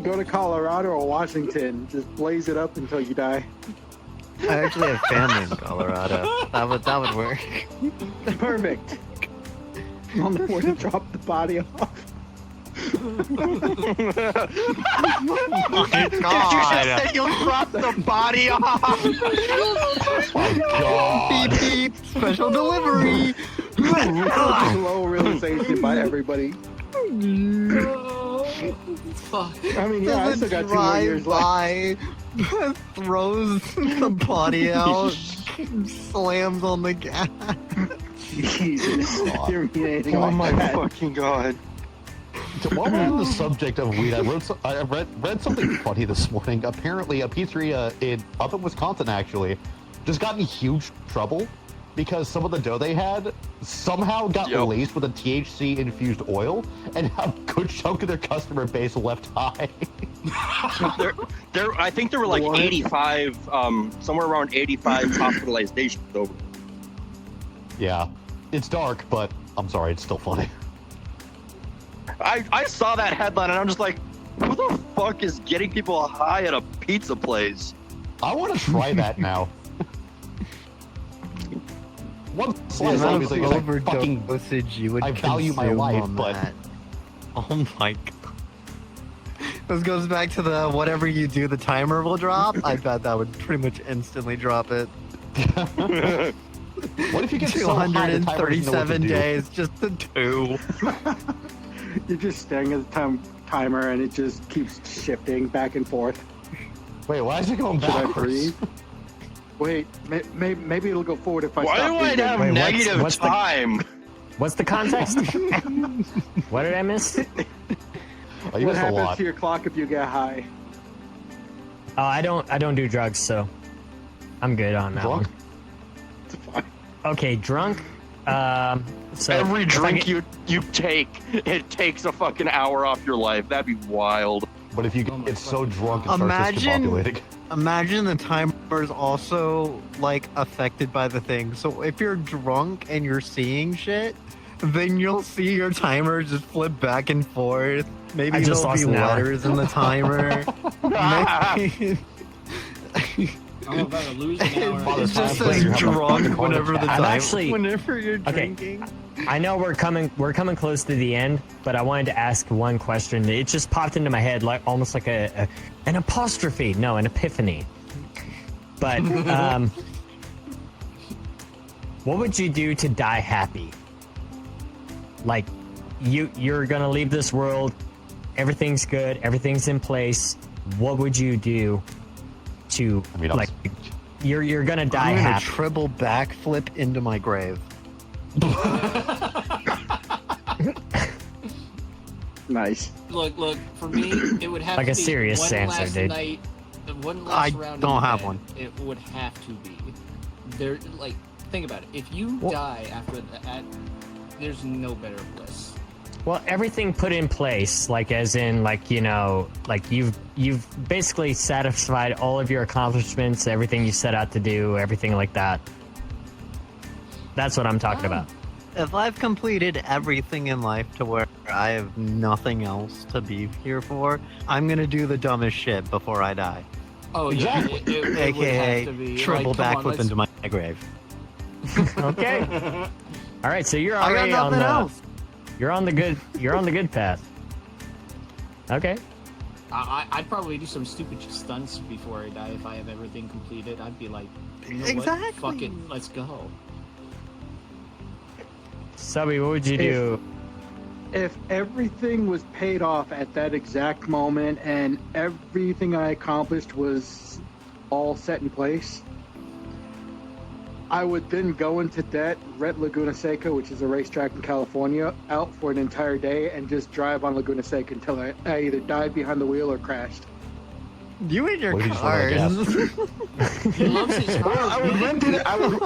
Go to Colorado or Washington. Just blaze it up until you die. I actually have family in Colorado. That would work. Perfect. On the way to drop the body off. You just said you'll drop the body off. Beep beep. Special delivery. Slow realization by everybody. Fuck. I mean, yeah, I still got 2 more years left. by, throws the body out, slams on the gas. Jesus. You're mean anything Oh like my that. fucking god. So while we're on the subject of weed, I read something funny this morning. Apparently, a pizzeria in up in Wisconsin actually just got in huge trouble because some of the dough they had somehow got Yep. laced with a THC infused oil, and a good chunk of their customer base left high. I think there were like What? 85, somewhere around 85 hospitalizations over. Yeah, it's dark, but I'm sorry, it's still funny. I saw that headline and I'm just like, who the fuck is getting people high at a pizza place? I want to try that now. One The slice, amount obviously, of is like fucking. overdosage you would I value my consume life, on but- that. Oh my god. This goes back to the whatever you do, the timer will drop. I bet that would pretty much instantly drop it. What if you get so high the timer doesn't know what to 237 do? days, just the 2. You're just staring at the timer and it just keeps shifting back and forth. Wait, why is it going Should I backwards? breathe? Wait, maybe it'll go forward if I Why stop do I breathing. have Wait, negative what's the- time? What's the context? What did I miss? Oh, you What missed a happens lot. to your clock if you get high? Oh, I don't do drugs, so I'm good on that Drunk? one. It's fine. Okay, drunk. So Every if I drink get- you take, it takes a fucking hour off your life. That'd be wild. But if you Oh my get so fucking drunk God. and start discombobulating. Imagine the timer is also like affected by the thing. So if you're drunk and you're seeing shit, then you'll see your timer just flip back and forth. Maybe I just there'll be lost an hour. letters in the timer. Maybe- I'm about to lose an hour. it time just plays, says you're having a drunk fucking whenever the heart time. actually- Whenever you're Okay. drinking. I know we're coming close to the end, but I wanted to ask one question. It just popped into my head, like almost like an apostrophe. No, an epiphany. But what would you do to die happy? Like you're gonna leave this world, everything's good, everything's in place. What would you do to I mean, like you're gonna die I'm gonna happy? triple backflip into my grave. Nice. Look, for me, it would have Like to a be serious one answer, last dude. night, one I last round. don't in have bed, one. It would have to be. There, like, think about it. If you Well- die after that, there's no better bliss. Well, everything put in place, like as in, like like you've basically satisfied all of your accomplishments, everything you set out to do, everything like that. That's what I'm talking about. If I've completed everything in life to where I have nothing else to be here for, I'm gonna do the dumbest shit before I die. Oh yeah, Exactly. it would AKA have to be triple like, come on, backflip let's- into my grave. Okay. All right, so you're I got already on nothing the else. you're on the good path. Okay. I'd probably do some stupid stunts before I die if I have everything completed. I'd be like, you know Exactly. what? Fuck it, let's go. Subby, what would you do? If everything was paid off at that exact moment and everything I accomplished was all set in place, I would then go into debt, rent Laguna Seca, which is a racetrack in California, out for an entire day and just drive on Laguna Seca until I either died behind the wheel or crashed. You and your What if you just run out cars. He loves his cars. I would rent it. I would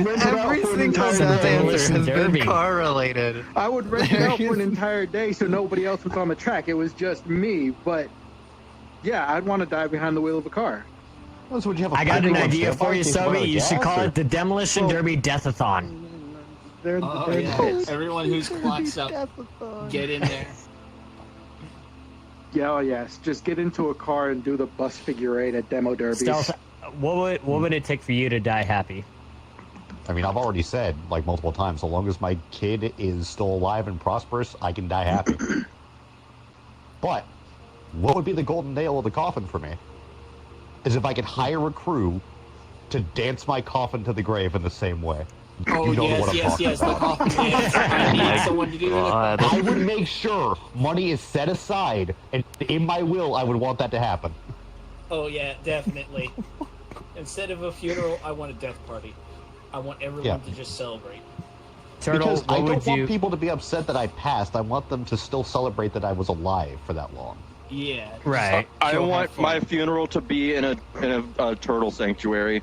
rent it out Every for an single entire Death day. answer has Derby. been car related. I would rent it out for an entire day so nobody else was on the track. It was just me. But yeah, I'd want to die behind the wheel of a car. So would you have a I got an petrol idea standby for in you, case you run out Subby. of You should gas, call or- it the Demolition Well- Derby Deathathon. They're Oh the yeah, pits. everyone who's clocks up, get in there. Yeah, oh yes. Just get into a car and do the bus figure eight at demo derbies. Stealth, what would it take for you to die happy? I mean, I've already said, like, multiple times, so long as my kid is still alive and prosperous, I can die happy. But what would be the golden nail of the coffin for me? Is if I could hire a crew to dance my coffin to the grave in the same way. Oh You know what I'm yes, talking the about. coffin dance. I need someone to do it. I would make sure money is set aside, and in my will, I would want that to happen. Oh yeah, definitely. Instead of a funeral, I want a death party. I want everyone Yeah. to just celebrate. Turtle, Because I what don't would want you? people to be upset that I passed. I want them to still celebrate that I was alive for that long. Yeah. just Right. I so have want fun. my funeral to be in a turtle sanctuary,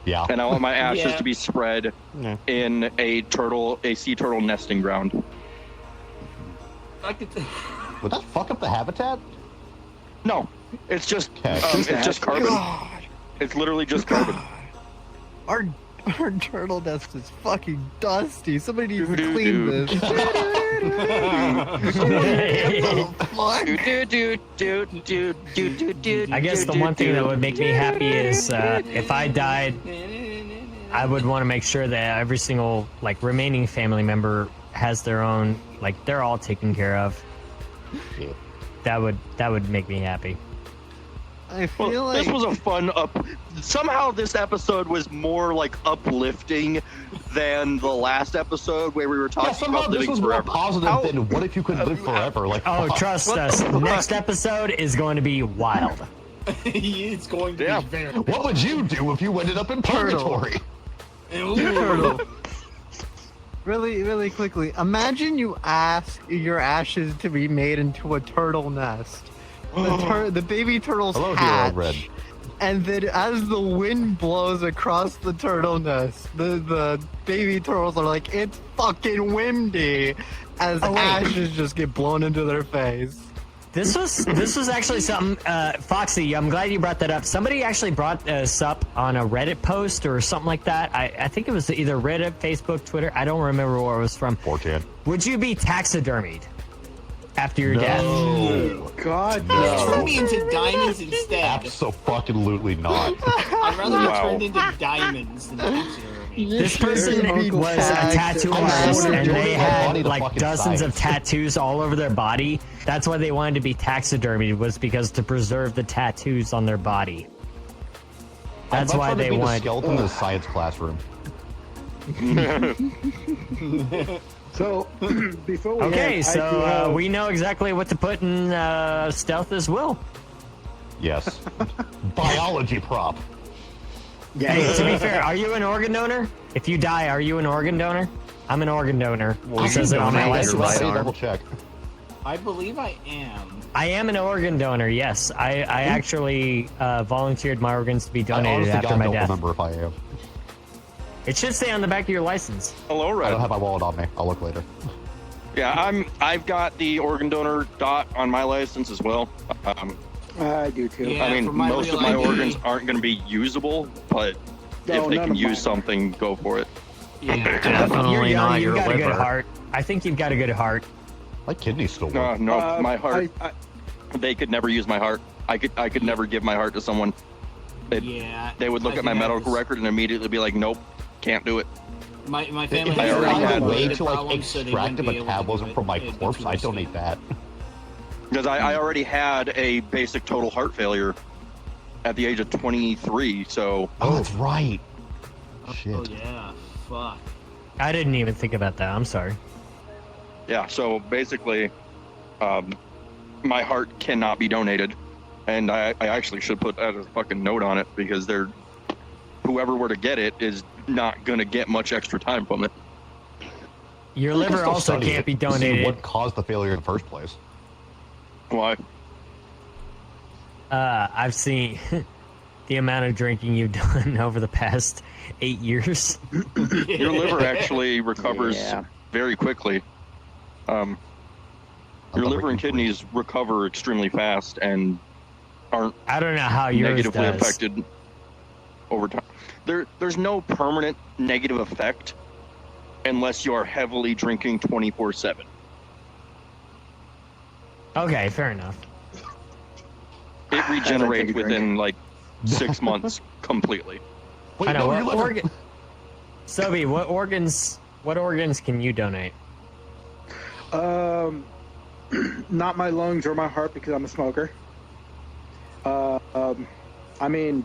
Yeah. and I want my ashes Yeah. to be spread Yeah. in a sea turtle nesting ground. I could. Would that fuck up the habitat? No, it's just Okay. it's just carbon. It's literally just carbon. Our turtle desk is fucking dusty. Somebody needs to Doo-doo-doo. clean this. I guess the one thing that would make me happy is if I died, I would want to make sure that every single like remaining family member has their own, like they're all taken care of. Yeah. That would make me happy. I feel Well, like this was a fun somehow this episode was more like uplifting than the last episode where we were Yeah, talking somehow about this living was more forever. positive How- than what if you could live forever? Like, Oh, fuck. trust us. Next episode is going to be wild. It's going to Yeah. be very. What would you do if you ended up in purgatory? turtle. Really, really quickly. Imagine you ask your ashes to be made into a turtle nest. The baby turtles Hello, hatch, Hero Red. and then as the wind blows across the turtle nest, the baby turtles are like, "It's fucking windy," as Oh, wait. ashes just get blown into their face. This was actually something, Foxy, I'm glad you brought that up. Somebody actually brought this up on a Reddit post or something like that. I think it was either Reddit, Facebook, Twitter. I don't remember where it was from. 4chan. Would you be taxidermied after your death? No. God, Turn no. me into diamonds instead. Absolutely not. I'd rather be Wow. turned into diamonds than taxidermy. This person Uncle was a Tax. tattoo I'm artist, so and they donating my body had to like fucking dozens of science. tattoos all over their body. That's why they wanted to be taxidermied, was because to preserve the tattoos on their body. That's I'd much why rather they be the wanted. skeleton in the science classroom. So, before we Okay, end, so I do have, we know exactly what to put in stealth as well. Yes. Biology prop. Hey, to be fair, are you an organ donor? If you die, are you an organ donor? I'm an organ donor. It says it on my donate license. your right Let me arm. double check. I believe I am. I am an organ donor, yes. I actually volunteered my organs to be I donated honestly after God my don't death. remember if I am. It should say on the back of your license. Hello, I Red. don't have my wallet on me. I'll look later. Yeah, I've got the organ donor dot on my license as well. I do too. Yeah. I mean, for my most of real my ID. organs aren't going to be usable, but No, if they none can of use mine. something, go for it. Yeah. Definitely You're young, not you've your got a good liver. heart. I think you've got a good heart. My kidneys still work. No, my heart. I, They could never use my heart. I could never give my heart to someone. Yeah. They would look I at my think I medical was- record and immediately be like, "Nope, can't do it." My family If I I has already find had a way related to like problems, so they extract wouldn't the be able to do metabolism it. from my It'd be corpse, too I risky. donate that. Because I already had a basic total heart failure at the age of 23. So Oh, that's right. Shit. Oh yeah. Fuck. I didn't even think about that. I'm sorry. yeah, so basically, my heart cannot be donated, and I actually should put that as a fucking note on it because whoever were to get it is not gonna get much extra time from it. Your We can liver still also study can't it, be see donated. What caused the failure in the first place? Why? I've seen the amount of drinking you've done over the past 8 years. Your liver actually recovers Yeah. very quickly. Your liver and kidneys recover extremely fast and aren't I don't know how yours negatively does. affected over time. There's no permanent negative effect unless you are heavily drinking 24/7. Okay, fair enough. It regenerates you within like 6 months completely. Wait, I know. no, your What liver- organ? Sobi, what organs? What organs can you donate? not my lungs or my heart because I'm a smoker. I mean,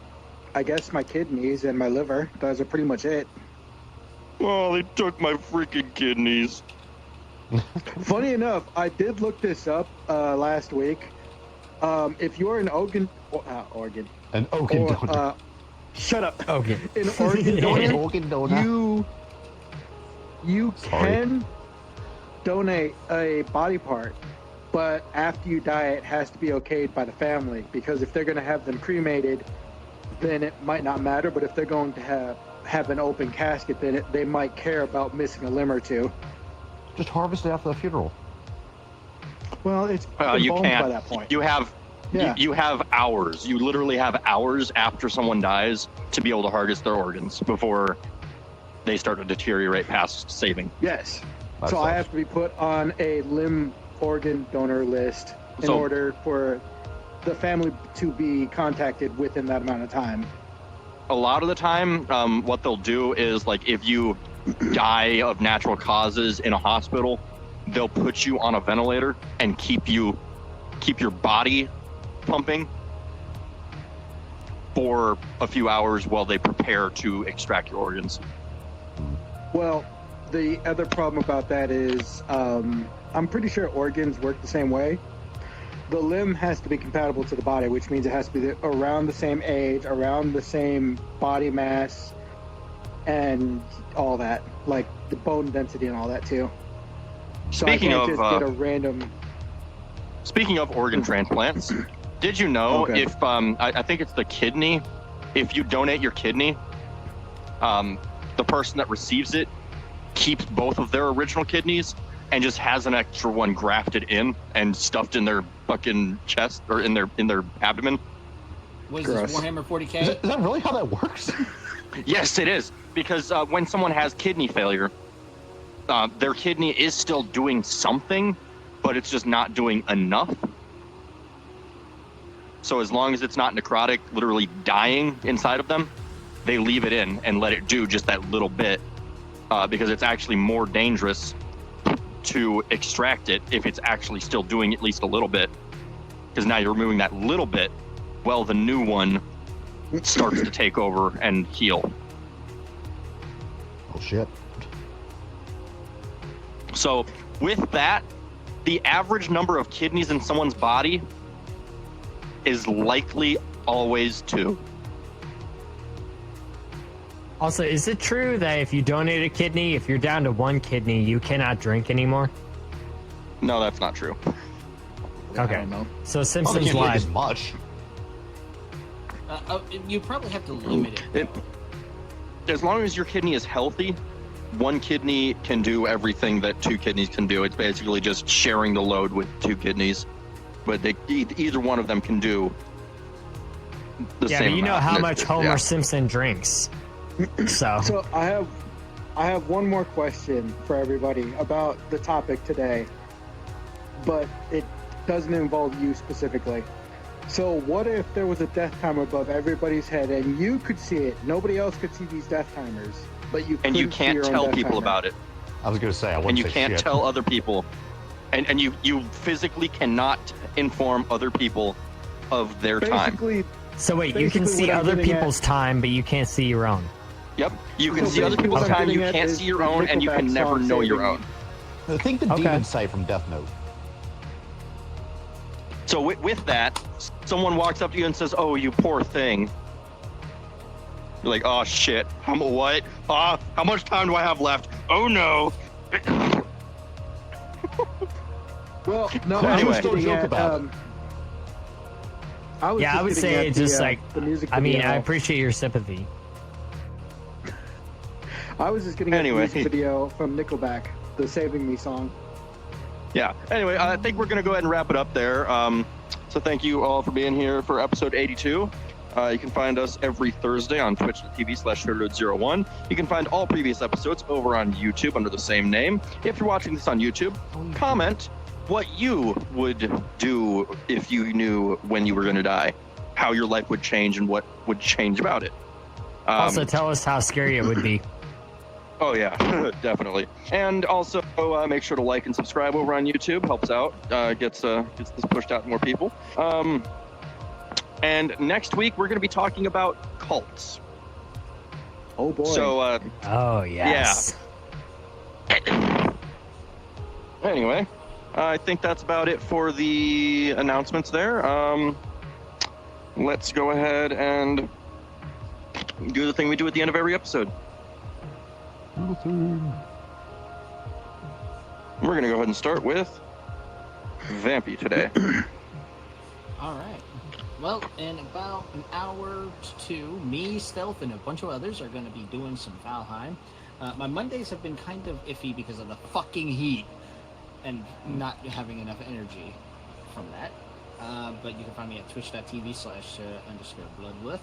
I guess my kidneys and my liver. Those are pretty much it. Oh, they took my freaking kidneys. Funny enough, I did look this up last week. If you're an organ, An organ or donor. shut up, Okay. an organ An donor, organ donor. you Sorry. can donate a body part, but after you die, it has to be okayed by the family because if they're going to have them cremated, then it might not matter. But if they're going to have an open casket, then they might care about missing a limb or two. Just harvest it after the funeral. Well, it's You embalmed can't. by that point. You have Yeah. you have hours. You literally have hours after someone dies to be able to harvest their organs before they start to deteriorate past saving. Yes. That So I sucks. have to be put on a limb organ donor list in So- order for the family to be contacted within that amount of time. A lot of the time, what they'll do is like if you die of natural causes in a hospital, they'll put you on a ventilator and keep your body pumping for a few hours while they prepare to extract your organs. Well, the other problem about that is I'm pretty sure organs work the same way. The limb has to be compatible to the body, which means it has to be around the same age, around the same body mass, and all that, like the bone density and all that too. So Speaking I can't of, just get a random. Speaking of organ transplants, did you know Okay. if I think it's the kidney, if you donate your kidney, the person that receives it keeps both of their original kidneys, and just has an extra one grafted in and stuffed in their fucking chest or in their abdomen. Was Gross. this Warhammer 40K? Is that really how that works? Yes, it is, because when someone has kidney failure, their kidney is still doing something, but it's just not doing enough. So as long as it's not necrotic, literally dying inside of them, they leave it in and let it do just that little bit, because it's actually more dangerous to extract it if it's actually still doing at least a little bit, because now you're removing that little bit while the new one starts to take over and heal. Oh shit. So with that, the average number of kidneys in someone's body is likely always 2. Also, is it true that if you donate a kidney, if you're down to 1 kidney, you cannot drink anymore? No, that's not true. I Okay. don't know. So Oh, they Simpsons can't drink lied. as much. You probably have to limit it. As long as your kidney is healthy, 1 kidney can do everything that 2 kidneys can do. It's basically just sharing the load with 2 kidneys, but either one of them can do the Yeah, same but you know amount. how And much it- Homer yeah. Simpson drinks. So, So I have one more question for everybody about the topic today, but it doesn't involve you specifically. So what if there was a death timer above everybody's head and you could see it? Nobody else could see these death timers, but you And you couldn't see can't your own tell death people timer. about it. I was gonna say I wouldn't And you say can't shit. tell other people. And you physically cannot inform other people of their time. Basically, so wait, you can Basically, see what I'm other getting at- people's time, but you can't see your own. Yep. You can So see other basically people's what I'm time, you getting at can't is see your the own, and you can Nickelback never song know your saving own. Think the Okay. demon sight from Death Note. So with that, someone walks up to you and says, "Oh, you poor thing." You're like, "Oh shit, what? How much time do I have left? Oh no." well, no, Anyway. I was Still getting joke at, about I was Yeah, just I would getting say at it's the, just like, the music I mean, video. I appreciate your sympathy. I was just getting Anyway. at the music video from Nickelback, the "Saving Me" song. Yeah. Anyway, I think we're gonna go ahead and wrap it up there. So thank you all for being here for episode 82. You can find us every Thursday on twitch.tv/Shredderload01. You can find all previous episodes over on YouTube under the same name. If you're watching this on YouTube, comment what you would do if you knew when you were going to die, how your life would change and what would change about it. Also, tell us how scary it would be. Oh yeah, definitely. And also make sure to like and subscribe over on YouTube. Helps out. Gets this pushed out to more people. And next week we're going to be talking about cults. Oh boy! So Oh, yes. anyway, I think that's about it for the announcements there. Let's go ahead and do the thing we do at the end of every episode. We're going to go ahead and start with Vampy today. All right. Well, in about an hour to 2, me, Stealth, and a bunch of others are going to be doing some Valheim. My Mondays have been kind of iffy because of the fucking heat and not having enough energy from that. But you can find me at twitch.tv/_bloodworth.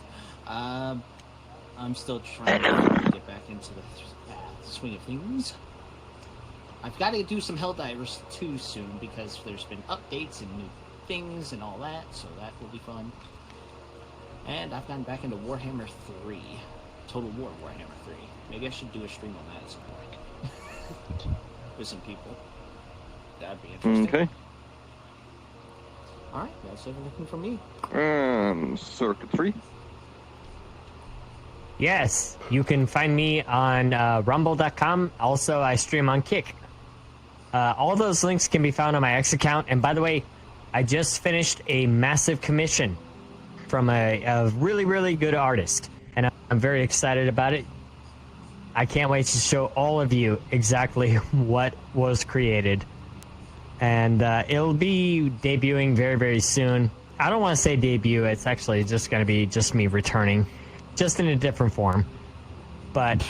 I'm still trying to get back into the swing of things. I've got to do some Helldivers 2 soon because there's been updates and new things and all that, so that will be fun. And I've gotten back into Warhammer 3. Total War Warhammer 3. Maybe I should do a stream on that at some point. With some people. That'd be interesting. Okay. Alright, that's everything from me. Circuit 3. Yes, you can find me on rumble.com. Also, I stream on Kick. All those links can be found on my X account. And by the way, I just finished a massive commission from a really, really good artist. And I'm very excited about it. I can't wait to show all of you exactly what was created. And it'll be debuting very, very soon. I don't want to say debut. It's actually just going to be just me returning. Just in a different form. But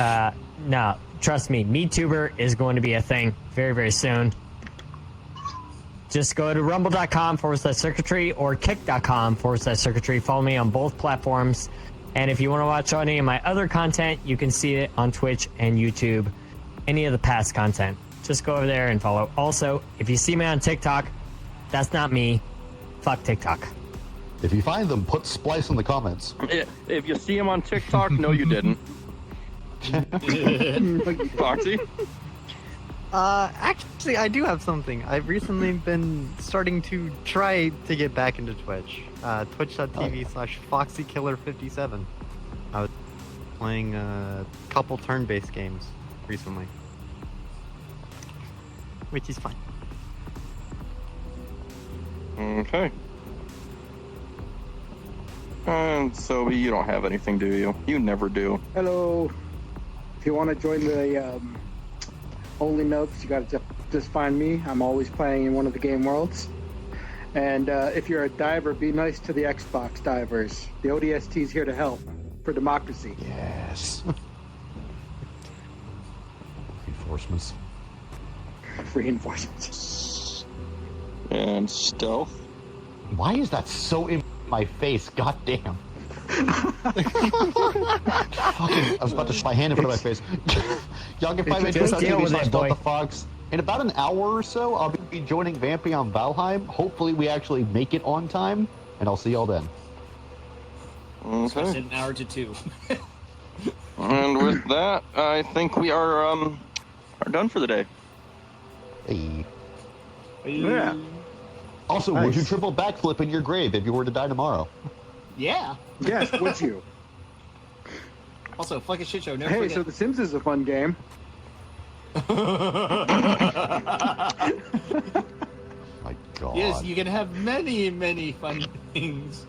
no, trust me, MeTuber is going to be a thing very, very soon. just go to rumble.com/circuitry or kick.com/circuitry. Follow me on both platforms. And if you want to watch any of my other content, you can see it on Twitch and YouTube. Any of the past content. Just go over there and follow. Also, if you see me on TikTok, that's not me. Fuck TikTok. If you find them, put Splice in the comments. If you see him on TikTok, no, you didn't. Foxy? Actually, I do have something. I've recently been starting to try to get back into Twitch. Twitch.tv/FoxyKiller57. I was playing a couple turn-based games recently. Which is fine. Okay. And so you don't have anything, do you? You never do. Hello. If you want to join the Only Notes, you gotta just find me. I'm always playing in one of the game worlds. And if you're a diver, be nice to the Xbox divers. The ODST's here to help for democracy. Yes. Reinforcements. Reinforcements. And stealth. Why is that so in my face? God damn. Fucking, I was about to shove my hand in front of my face. Y'all can find me Just deal with it, boy. Fox. In about an hour or so, I'll be joining Vampy on Valheim. Hopefully we actually make it on time, and I'll see y'all then. So Okay. an hour to 2. And with that, I think we are done for the day. Hey. Yeah. Also, Nice. would you triple backflip in your grave if you were to die tomorrow? Yeah. Yes, would you? Also, fuck a shit show. Never Hey, forget. so The Sims is a fun game. My God. Yes, you can have many, many fun things.